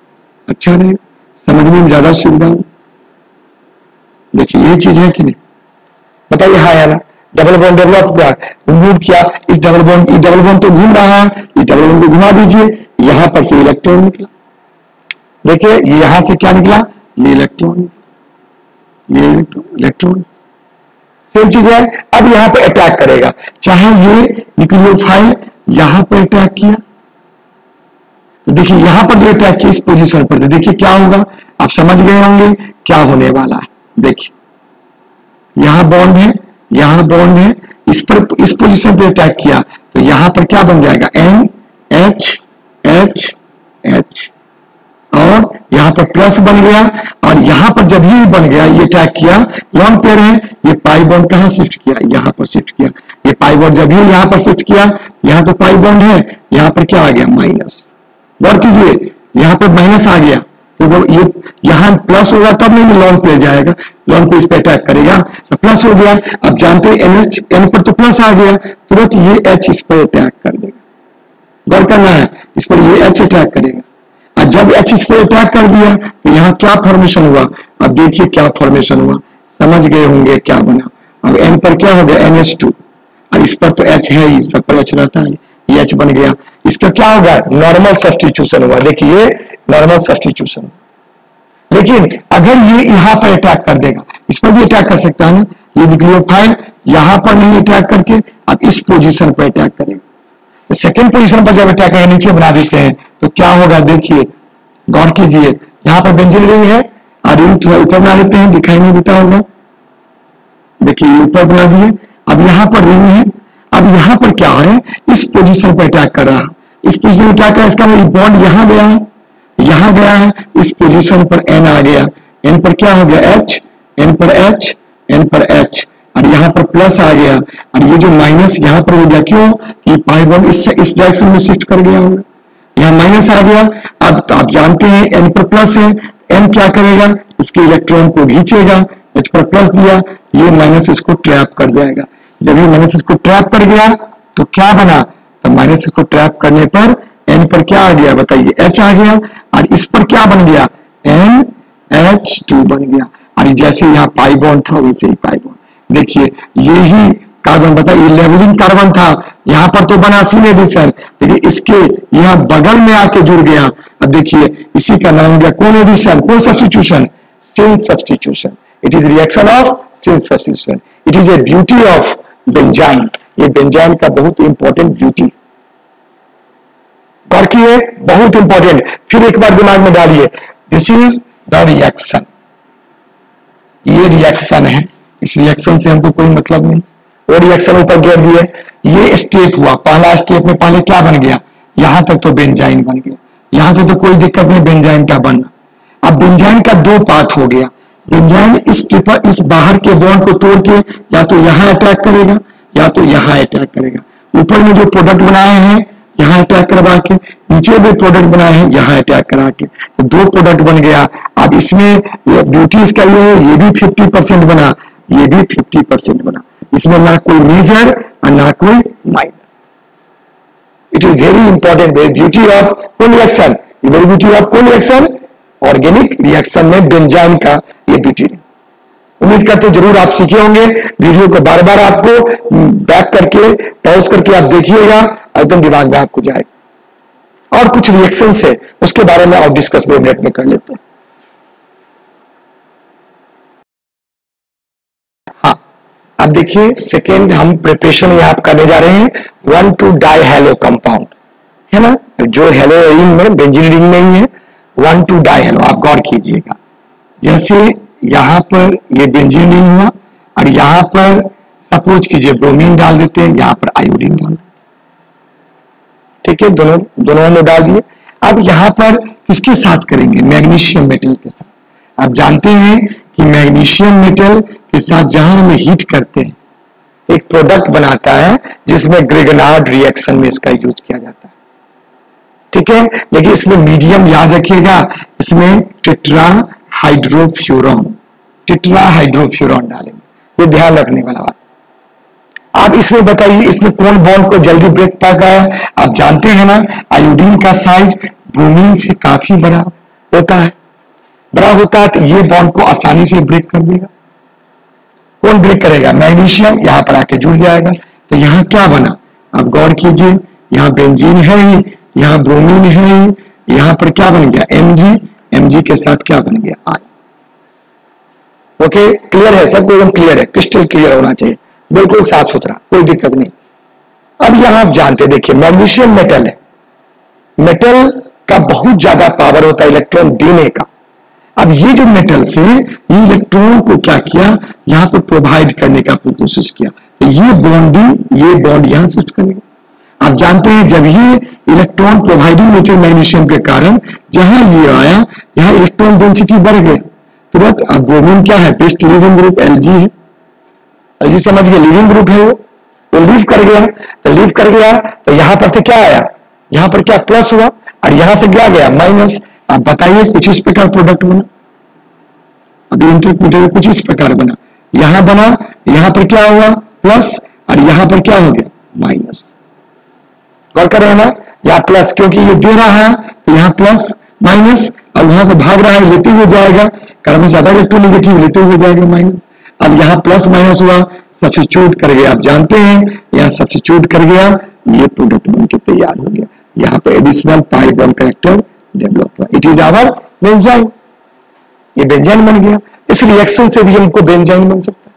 A: अच्छा रहेगा, समझने में ज्यादा सुविधा हो। देखिए ये चीज है कि नहीं, बताइए हाँ या ना। डबल बॉन्ड डेवलप किया, मूव किया, इस डबल बॉन्ड तो घूम रहा है, इस डबल बॉन्ड को घुमा दीजिए, यहां पर से इलेक्ट्रॉन निकला, देखिए ये यहां से क्या निकला, ये इलेक्ट्रॉन, ये इलेक्ट्रॉन, सेम चीज है। अब यहां पे अटैक करेगा, चाहे ये न्यूक्लियोफाइल यहां पर अटैक किया, तो देखिए यहां पर जो अटैक किया इस पोजीशन पर, देखिए क्या होगा, आप समझ गए होंगे क्या होने वाला है। देखिए यहां बॉन्ड है, यहां बॉन्ड है, इस पर इस पोजीशन पे अटैक किया तो यहां पर क्या बन जाएगा, NH H, और यहां पर प्लस बन गया, और यहां पर जब ये बन गया, ये अटैक किया, लॉन्ग पेयर है, ये पाई बॉन्ड कहां शिफ्ट किया, यहां पर शिफ्ट किया, ये पाई बॉन्ड जब ये यहां पर शिफ्ट किया, यहां तो पाई बॉन्ड है, यहां पर क्या आ गया, माइनस, गौर कीजिए यहां पर माइनस आ गया, तो ये यहां प्लस होगा तब नहीं लॉन्ग पे जाएगा, लॉन्ग पे इस पे अटैक करेगा, तो प्लस हो गया। अब जानते हैं एन पर तो प्लस आ गया, तुरंत ये H इस पर अटैक कर देगा, गौर करना है, इस पर ये H अटैक करेगा, और जब H इस पर अटैक कर दिया तो यहाँ क्या फॉर्मेशन हुआ, अब देखिए क्या फॉर्मेशन हुआ, समझ गए होंगे क्या बना। अब N पर क्या हो गया, NH2, और इस पर तो H है ही, सब पर H रहता है, ये H बन गया, इसका क्या होगा, नॉर्मल सब्स्टिट्यूशन हुआ, देखिए नॉर्मल सब्स्टिट्यूशन। लेकिन अगर ये यहां पर अटैक कर देगा, इस पर भी अटैक कर सकता है ना, ये न्यूक्लियोफाइल यहां पर नहीं अटैक करके अब इस पोजीशन पर अटैक करेगा, तो सेकंड पोजीशन पर जब अटैक करेगा, नीचे बना देते हैं तो क्या होगा, देखिए गौर कीजिए, यहां पर बेंजीन रिंग है, और रिंग थोड़ा ऊपर बना देते हैं, दिखाई नहीं देता होगा, देखिए ऊपर बना दिए, अब यहां पर रिंग है, अब यहां पर क्या है, इस पोजीशन पर अटैक कर रहा, इस पोजीशन पर अटैक कर, इसका बॉन्ड यहां गया है, यहां गया है, इस पोजीशन पर N आ गया, N पर क्या हो गया, H, N पर H, N पर H, और यहां पर प्लस आ गया, और ये जो माइनस यहां पर हो गया, क्यों कि पाई बॉन्ड इस डायरेक्शन में शिफ्ट कर गया होगा, यहां माइनस आ गया। अब तो आप जानते हैं N पर प्लस है, N क्या करेगा, इसके इलेक्ट्रॉन को खींचेगा, H पर प्लस दिया, ये माइनस इसको ट्रैप कर जाएगा, जब ये माइनस इसको ट्रैप कर गया तो क्या बना, तो माइनस इसको ट्रैप करने पर N पर क्या आ गया बताइए, H आ गया, और इस पर क्या बन गया, NH2 बन गया। और जैसे यहाँ पाई बॉन्ड था वैसे ही पाई बॉन्ड, देखिए यही कार्बन बताइए लेवलिंग कार्बन था, यहाँ पर तो बना सी एडिशन, लेकिन इसके यहाँ बगल में आके जुड़ गया। अब देखिए इसी का नाम हो गया कौन एडिशन, कौन substitution, cine substitution. It is reaction of cine substitution, it is a beauty of benzene. ये बेंजाइन का बहुत इंपॉर्टेंट ब्यूटी, और की है बहुत इंपॉर्टेंट। फिर एक बार दिमाग में डालिए, दिस इज द रिएक्शन, ये रिएक्शन है, इस रिएक्शन से हमको कोई मतलब नहीं, वो रिएक्शन ऊपर गिर दिए, ये स्टेप हुआ, पहला स्टेप में पहले क्या बन गया, यहां तक तो बेंजाइन बन गया, यहां तक तो कोई दिक्कत नहीं बेंजाइन का बनना। अब बेंजाइन का दो पार्ट हो गया, बेंजाइन इस बाहर के बॉन्ड को तोड़ के या तो यहां अटैक करेगा या तो यहां अटैक करेगा। ऊपर में जो प्रोडक्ट बनाए हैं यहां अटैक करवा के, नीचे भी प्रोडक्ट बनाए हैं यहां अटैक करा के, तो दो प्रोडक्ट बन गया। अब इसमें ब्यूटी इसका ये भी 50% बना, ये भी 50% बना, इसमें ना कोई मेजर और ना कोई minor. It is very important, beauty of कौन रिएक्शन, वेरी ब्यूटी ऑफ कौन रिएक्शन, ऑर्गेनिक रिएक्शन में बेंजाइन का ये ब्यूटी। उम्मीद करते जरूर आप सीखे होंगे। वीडियो को बार बार आपको बैक करके पॉज करके आप देखिएगा, एकदम दिमाग में आपको जाएगा। और कुछ रिएक्शन है उसके बारे में और डिस्कस 2 मिनट में कर लेते हैं। हाँ, अब देखिए सेकेंड हम प्रिपरेशन यहां करने जा रहे हैं 1,2 डाइहेलो कंपाउंड, है ना, जो हेलो रिंग में बेंजीन रिंग में ही है 1,2 डाइहेलो। आप गौर कीजिएगा, जैसे यहां पर ये बेंजीन रिंग हुआ और यहां पर सपोज कीजिए ब्रोमीन डाल देते हैं, यहां पर आयोडीन डाल देते, ठीक है, दोनों में डाल दिए। अब यहां पर किसके साथ करेंगे, मैग्नीशियम मेटल के साथ। आप जानते हैं कि मैग्नीशियम मेटल के साथ जहां हम हीट करते हैं एक प्रोडक्ट बनाता है जिसमें ग्रिगनार्ड रिएक्शन में इसका यूज किया जाता है, ठीक है। लेकिन इसमें मीडियम याद रखिएगा, इसमें टेट्राहाइड्रोफ्यूरॉन डालेंगे, ये ध्यान रखने वाला बात। आप इसमें बताइए इसमें कौन बॉन्ड को जल्दी ब्रेक पाएगा, आप जानते हैं ना, आयोडीन का साइज ब्रोमीन से काफी बड़ा होता है, तो ये बॉन्ड को आसानी से ब्रेक कर देगा। कौन ब्रेक करेगा, मैग्नीशियम यहां पर आके जुड़ जाएगा। तो यहां क्या बना, आप गौर कीजिए, यहां बेंजीन है ही, यहां ब्रोमीन है ही, यहां पर क्या बन गया Mg के साथ क्या बन गया I। ओके, क्लियर है सबको, एकदम क्लियर है, क्रिस्टल क्लियर होना चाहिए, बिल्कुल साफ सुथरा, कोई दिक्कत नहीं। अब यहां आप जानते देखिए मैग्नीशियम मेटल है, मेटल का बहुत ज्यादा पावर होता है इलेक्ट्रॉन देने का। अब ये जो मेटल से ये इलेक्ट्रॉन को क्या किया, यहां पर प्रोवाइड करने का कोशिश किया, तो ये बॉन्ड यहां शिफ्ट करेगा। आप जानते हैं जब ये इलेक्ट्रॉन प्रोवाइडिंग नेचर मैग्नीशियम के कारण जहां ये आया यहां इलेक्ट्रॉन डेंसिटी बढ़ गया तुरंत। अब ब्रोमीन क्या है, बेस्ट लिविंग ग्रुप Lg है, Lg समझ गए, लिविंग ग्रुप है, वो लीव कर गया, तो यहां पर से क्या आया, यहां पर क्या प्लस हुआ और यहां से क्या गया माइनस। आप बताइए कुछ इस प्रकार प्रोडक्ट बना, अभी इंटरमीडिएट कुछ इस प्रकार बना, यहां बना, यहां पर क्या हुआ प्लस और यहां पर क्या हो गया माइनस। गौर कर रहे हैं ना, यहाँ प्लस क्योंकि ये दे रहा है तो यहाँ प्लस माइनस, और वहां से भाग रहा है लेते हुए जाएगा, कार्बन ज्यादा इलेक्ट्रोनेगेटिव लेते हुए जाएगा माइनस। अब यहाँ प्लस माइनस हुआ, सब्स्टिट्यूट कर गया, आप जानते हैं यहाँ सब्स्टिट्यूट कर गया, ये प्रोडक्ट बनके तैयार हो गया, यहाँ पे additional pi bond character develop हुआ, इट इज आवर बेंजाइन, ये बेंजाइन बन गया। इस रिएक्शन से भी हमको बेंजाइन बन सकता है,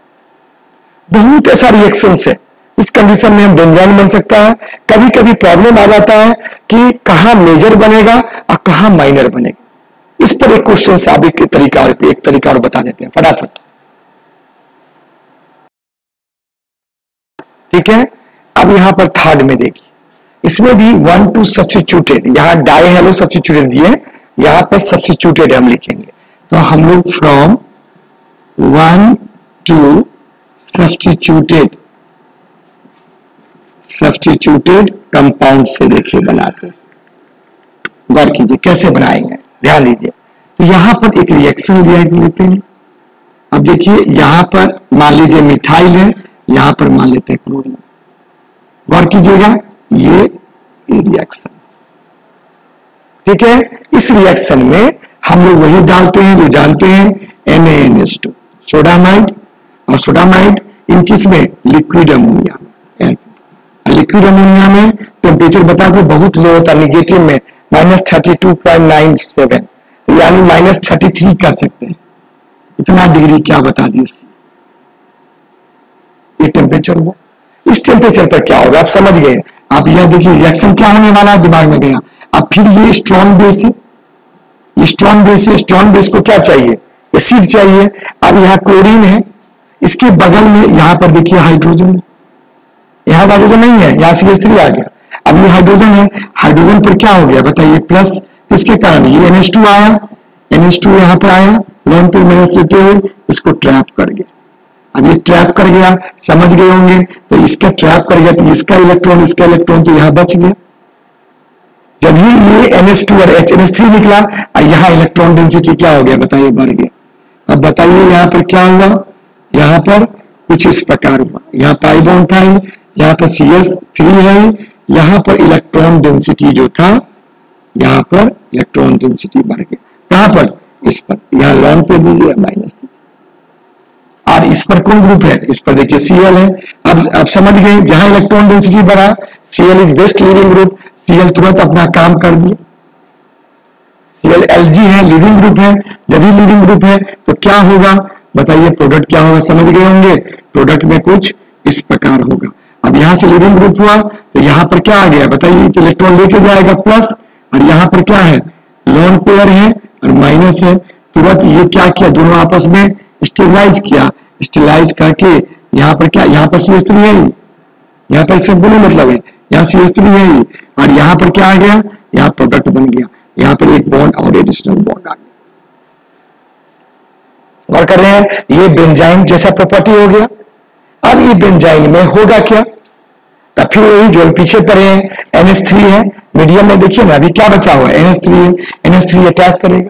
A: बहुत ऐसा रिएक्शन है इस कंडीशन में हम बेंजाइन बन सकता है। कभी कभी प्रॉब्लम आ जाता है कि कहां मेजर बनेगा और कहां माइनर बनेगा, इस पर एक क्वेश्चन से आप एक तरीका और बता देते हैं फटाफट, ठीक है। अब यहां पर थर्ड में देखिए, इसमें भी 1,2 सब्स्टिट्यूटेड, यहां डाइहेलो सब्स्टिट्यूटेड दिए, यहां पर सब्स्टिट्यूटेड हम लिखेंगे, तो हम लोग फ्रॉम 1,2 सब्स्टिट्यूटेड कंपाउंड से देखिए बनाते, गौर कीजिए कैसे बनाएंगे, ध्यान दीजिए। तो यहां पर एक रिएक्शन लेते हैं, अब देखिए यहां पर मान लीजिए मिथाइल है, यहां पर मान लेते हैं क्लोरीन, गौर कीजिएगा ये रिएक्शन, ठीक है। इस रिएक्शन में हम लोग वही डालते हैं जो जानते हैं, NaNH2 सोडामाइड, और सोडामाइड इन किस में, लिक्विड अमोनिया में। लिक्विड अमोनिया में टेम्परेचर बता दो बहुत लो होता, निगेटिव में -32.97, यानी -33 कर सकते हैं, इतना डिग्री क्या बता दिए, ये टेम्परेचर हुआ। इस टेम्परेचर पर क्या होगा आप समझ गए। आप यह देखिए रिएक्शन क्या होने वाला है, दिमाग में गया। अब फिर ये स्ट्रॉन्ग बेस है, ये स्ट्रॉन्ग बेस है, स्ट्रॉन्ग बेस को क्या चाहिए, एसिड चाहिए। अब यहाँ क्लोरीन है, इसके बगल में यहां पर देखिए हाइड्रोजन, यहां हाइड्रोजन नहीं है, यहां CH3 आ गया। अब ये हाइड्रोजन है, हाइड्रोजन पर क्या हो गया बताइए, प्लस, किसके कारण, ये NH2 आया, NH2 यहां पर आया, लोन पे माइनस लेते हुए इसको ट्रैप कर गया। अब ये ट्रैप कर गया, समझ गए होंगे, तो इसका ट्रैप कर गया तो इसका इलेक्ट्रॉन तो यहां बच गया। जब ये NH2 और NH3 निकला, यहां इलेक्ट्रॉन डेंसिटी क्या हो गया बताइए, बढ़ गया। अब बताइए यहां पर क्या हुआ, यहां पर कुछ इस प्रकार हुआ, यहाँ पाई बॉन्ड था, यहाँ पर CH3 है, यहां पर इलेक्ट्रॉन डेंसिटी जो था, यहां पर इलेक्ट्रॉन डेंसिटी बढ़ गया। कहां पर, इस पर, यहां लॉन पे दीजिए माइनस दीजिए। और इस पर कौन ग्रुप है, इस पर देखिए Cl है। अब समझ गए, जहां इलेक्ट्रॉन डेंसिटी बढ़ा, Cl is best leading group, Cl तुरंत अपना काम कर दिया। Cl Lg है, लीडिंग ग्रुप है, जब ही लीडिंग ग्रुप है तो क्या होगा बताइए, प्रोडक्ट क्या होगा, समझ गए होंगे। प्रोडक्ट में कुछ इस प्रकार होगा। अब यहां से लीडिंग ग्रुप हुआ तो यहां पर क्या आ गया बताइए, इलेक्ट्रॉन लेके जाएगा प्लस, और यहां पर क्या है, लोन पेयर है और माइनस है। तुरंत ये क्या किया, दोनों आपस में स्टेबलाइज किया, स्टेबलाइज करके यहां पर क्या, यहां पर CH3 है, यहां पर सिर्फ बोले मतलब है, यहाँ CH3 है, और यहां पर क्या आ गया, यहाँ प्रोडक्ट बन गया, यहां पर एक बॉन्ड और एडिशनल बॉन्ड आ गया। और कर रहे हैं, ये बेंजाइन जैसा प्रॉपर्टी हो गया। अब ये बेंजाइन में होगा क्या, तब फिर वही जो पीछे पड़े हैं, NH3 है मीडियम में, देखिए ना अभी क्या बचा हुआ है, NH3 है, NH3 अटैक करेगा,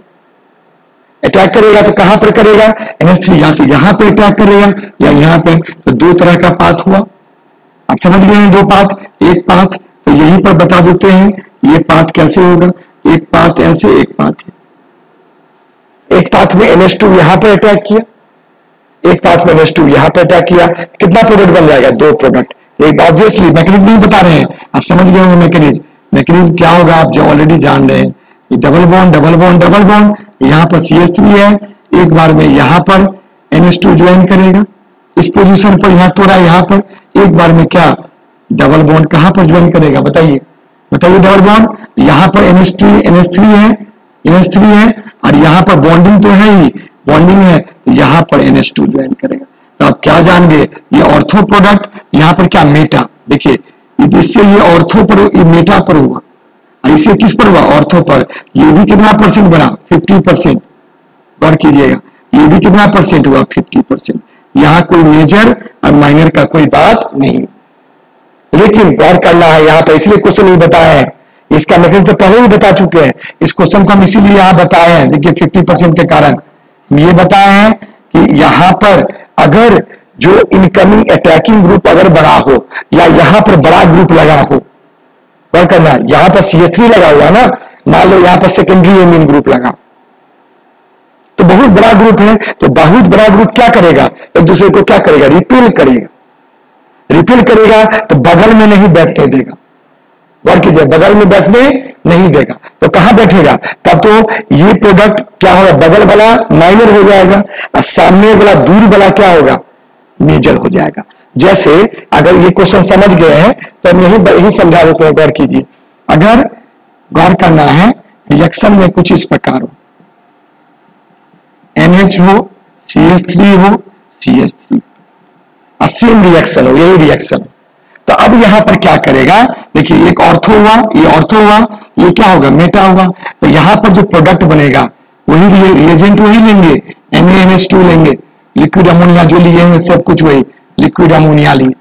A: अटैक करेगा तो कहां पर करेगा, NH3 या तो यहां पर अटैक करेगा या यहां पर, तो दो तरह का पाथ हुआ। आप समझ गए हैं, दो पाथ, एक पाथ तो यहीं पर बता देते हैं, ये पाथ कैसे होगा, एक पाथ ऐसे, एक पाथ एक पाथ में NH2 यहां पर अटैक किया, एक पाथ में NH2 यहां पर अटैक किया, कितना प्रोडक्ट बन जाएगा, दो प्रोडक्ट। एक ऑब्वियसली मैकेनिज्म नहीं बता रहे हैं, आप समझ गए होंगे मैकेनिज्म क्या होगा, आप जो ऑलरेडी जान रहे हैं, double bond double bond double bond, यहां पर CH3 है, एक बार में यहां पर NH2 ज्वाइन करेगा, इस पोजीशन पर यहां तोड़ा, यहां पर एक बार में क्या डबल बॉन्ड कहां पर ज्वाइन करेगा बताइए, डबल बॉन्ड, यहां पर NH3 है और यहां पर बॉन्डिंग तो है ही, बॉन्डिंग है, यहां पर NH2 ज्वाइन करेगा। तो आप क्या जान गए, ये ऑर्थो प्रोडक्ट, यहां पर क्या मेटा, देखिए इससे ये ऑर्थो पर, ये मेटा पर हुआ, इसे किस पर हुआ, ऑर्थो पर। ये भी कितना परसेंट बना, 50%, गौर कीजिएगा, ये भी कितना परसेंट हुआ, 50%। यहां कोई मेजर और माइनर का कोई बात नहीं, लेकिन गौर करना है यहां पर, इसलिए क्वेश्चन नहीं बताया है, इसका मैकेनिज्म तो पहले ही बता चुके हैं, इस क्वेश्चन को हम इसीलिए यहां बताए हैं। देखिए 50% के कारण ये बताए हैं कि यहां पर अगर जो इनकमिंग अटैकिंग ग्रुप अगर बड़ा हो, या यहां पर बड़ा ग्रुप लगा हो, गौर करना, यहां पर CH3 लगा हुआ ना, मान लो यहां पर सेकेंडरी एमीन ग्रुप लगा, तो बहुत बड़ा ग्रुप है, तो बहुत बड़ा ग्रुप क्या करेगा, एक दूसरे को क्या करेगा, रिपेल करेगा, रिपेल करेगा तो बगल में नहीं बैठने देगा, गौर कीजिए, बगल में बैठने नहीं देगा, तो कहां बैठेगा, तब तो ये प्रोडक्ट क्या होगा, बगल वाला माइनर हो जाएगा और सामने वाला दूर वाला क्या होगा, मेजर हो जाएगा। जैसे अगर ये क्वेश्चन समझ गए हैं तो हम यही समझा देते हैं, गौर कीजिए, अगर गौर करना है रिएक्शन में कुछ इस प्रकार हो, NH हो, CH3 हो, CH3, सेम रिएक्शन हो, यही रिएक्शन, तो अब यहां पर क्या करेगा, देखिए एक ऑर्थो हुआ, ये ऑर्थो हुआ, ये क्या होगा, मेटा होगा, तो यहां पर जो प्रोडक्ट बनेगा वही रिएजेंट वही लेंगे, NaNH2 लेंगे, लिक्विड अमोनिया जो लिए हैं सब कुछ वही लिक्विड अमोनिया लिए,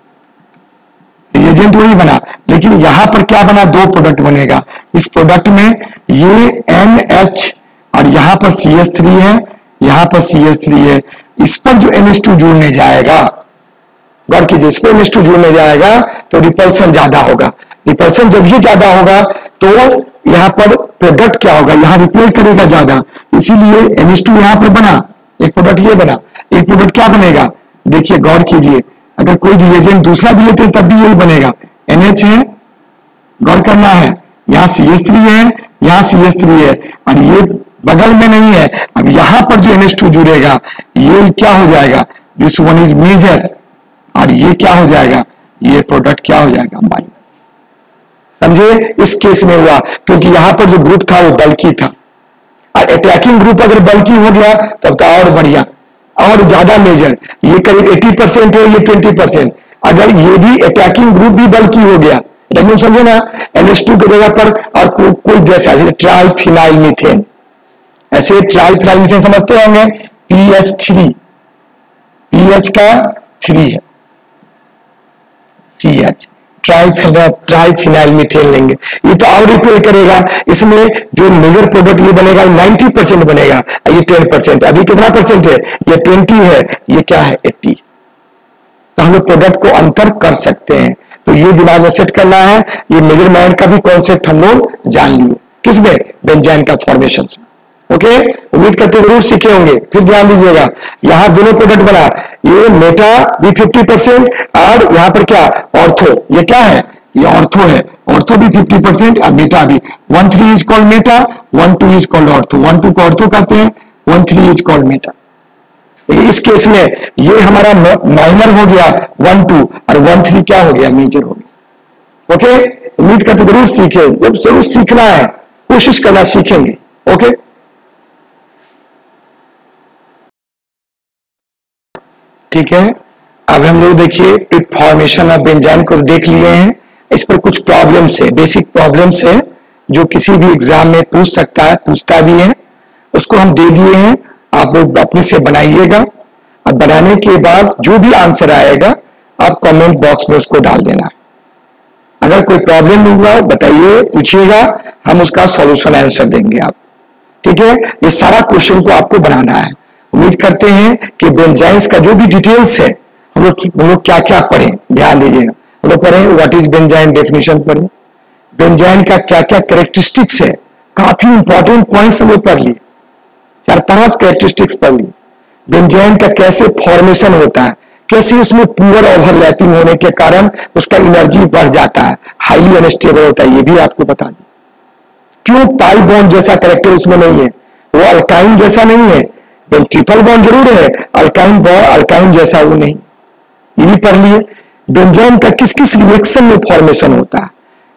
A: रिएजेंट वही बना, लेकिन यहां पर क्या बना, दो प्रोडक्ट बनेगा, इस प्रोडक्ट में ये NH और यहां पर CH3 है, यहां पर CH3 है, इस पर जो NH2 जुड़ने जाएगा, गौर कीजिए, इस पर NH2 जुड़ने जाएगा तो रिपल्सन ज्यादा होगा, रिपल्सन जब ये ज्यादा होगा तो यहाँ पर प्रोडक्ट क्या होगा, यहाँ रिपेल करेगा ज्यादा, इसीलिए NH2 यहाँ पर बना, एक प्रोडक्ट ये बना, एक प्रोडक्ट क्या बनेगा, देखिए गौर कीजिए, अगर कोई रिएजेंट दूसरा भी लेते हैं तब भी यही बनेगा, NH है, गौर करना है, यहाँ CH3 है, यहाँ CH3 है, और ये बगल में नहीं है। अब यहां पर जो NH2 जुड़ेगा ये क्या हो जाएगा, दिस वन इज मेजर, और ये क्या हो जाएगा, ये प्रोडक्ट क्या हो जाएगा, माइनर। समझे, इस केस में हुआ क्योंकि यहां पर जो ग्रुप था वो बल्कि था, और अटैकिंग ग्रुप अगर बल्कि हो गया तब तो और बढ़िया और ज्यादा मेजर, ये करीब 80% है, ये 20%। अगर ये भी अटैकिंग ग्रुप भी बल्कि हो गया, लेकिन समझे ना, NH2 की जगह पर और कोई गैस है, ट्राइफिनाइल मीथेन, ऐसे ट्राइफिनाइल मीथेन समझते होंगे, PH3, PH का 3 है, CH, ट्राइफिनाइल मीथेन लेंगे, ये तो और रिपेल करेगा, इसमें जो मेजर प्रोडक्ट ये बनेगा 90% बनेगा, ये 10%, अभी कितना परसेंट है, ये 20 है, ये क्या है 80। तो हम लोग प्रोडक्ट को अंतर कर सकते हैं, तो ये दिमाग में सेट करना है। ये मेजरमेंट का भी कॉन्सेप्ट हम लोग जान लिए, किसमें, बेंजाइन का फॉर्मेशन में। ओके, उम्मीद करते जरूर सीखे होंगे। फिर ध्यान दीजिएगा, यहां दोनों प्रोडक्ट बना, ये मेटा भी 50% और यहां पर क्या, ऑर्थो, ये क्या है, ये ऑर्थो है, ऑर्थो भी 50% और मेटा भी। 1,3 is called Meta, 1,2 is called ortho, 1,2 को ऑर्थो कहते हैं, 1,3 इज कॉल्ड मेटा। इस केस में ये हमारा माइनर हो गया 1,2 और 1,3 क्या हो गया, मेजर हो गया। ओके, उम्मीद करते जरूर सीखे, जब जरूर सीखना है, कोशिश करना, सीखेंगे। ओके, ठीक है। अब हम लोग देखिए फॉर्मेशन ऑफ बेंजाइन को देख लिए हैं, इस पर कुछ प्रॉब्लम्स है, बेसिक प्रॉब्लम्स है जो किसी भी एग्जाम में पूछ सकता है, पूछता भी है, उसको हम दे दिए हैं, आप लोग अपने से बनाइएगा। अब बनाने के बाद जो भी आंसर आएगा आप कमेंट बॉक्स में उसको डाल देना। अगर कोई प्रॉब्लम हुआ बताइए, पूछिएगा, हम उसका सॉल्यूशन आंसर देंगे आप, ठीक है। ये सारा क्वेश्चन को आपको बनाना है। उम्मीद करते हैं कि बेंजाइन्स का जो भी डिटेल्स है हम लोग क्या क्या पढ़े, ध्यान दीजिएगा। हम लोग पढ़े व्हाट इज बेंजाइन, डेफिनेशन पढ़े, बेंजाइन का क्या क्या कैरेक्टरिस्टिक्स है, काफी इंपॉर्टेंट पॉइंट्स हम लोग पढ़ लिए, 4-5 कैरेक्टरिस्टिक्स पढ़ लिए। बेंजाइन का कैसे फॉर्मेशन होता है, कैसे उसमें पुअर ओवरलैपिंग होने के कारण उसका एनर्जी बढ़ जाता है, हाईली अनस्टेबल होता है, ये भी आपको बता दें। क्यों पाई बॉन्ड जैसा कैरेक्टर उसमें नहीं है, वो अल्काइन जैसा नहीं है, ट्रिपल बॉन्ड जरूर है, अल्काइन जैसा वो नहीं, ये भी पढ़ लिए। बेंजाइन का किस किस रिएक्शन में फॉर्मेशन होता है,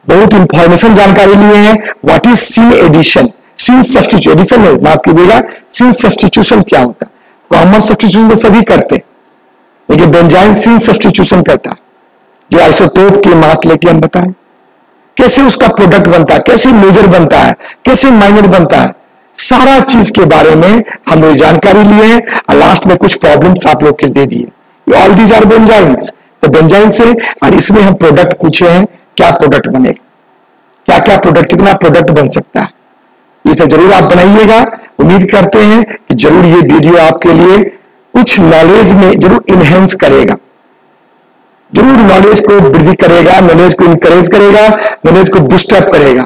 A: बहुत इंफॉर्मेशन जानकारी लिए हैं। What is cine addition, cine substitution, addition नहीं, माफ कीजिएगा, सिन सब्स्टिट्यूशन क्या होता है। कॉमन सब्स्टिट्यूशन तो सभी करते, लेकिन बेंजाइन सिन सब्स्टिट्यूशन करता है, जो आइसोटोप के मास लेके हम बताएं कैसे उसका प्रोडक्ट बनता है, कैसे मेजर बनता है, कैसे माइनर बनता है, सारा चीज के बारे में हम लोग जानकारी लिए हैं, और लास्ट में कुछ प्रॉब्लम्स आप लोग के दे दिए। ऑल दीज आर बेंजाइन्स, तो बेंजाइन से, और इसमें हम प्रोडक्ट पूछे हैं, क्या प्रोडक्ट बनेगा, क्या क्या प्रोडक्ट, कितना प्रोडक्ट बन सकता है, ये तो जरूर आप बनाइएगा। उम्मीद करते हैं कि जरूर ये वीडियो आपके लिए कुछ नॉलेज में जरूर इनहेंस करेगा, जरूर नॉलेज को वृद्धि करेगा, नॉलेज को इंकरेज करेगा, नॉलेज को बूस्टअप करेगा।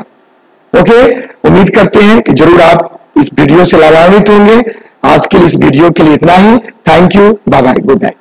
A: ओके, उम्मीद करते हैं कि जरूर आप इस वीडियो से लाभान्वित होंगे। आज के लिए इस वीडियो के लिए इतना ही। Thank you, bye bye, good night.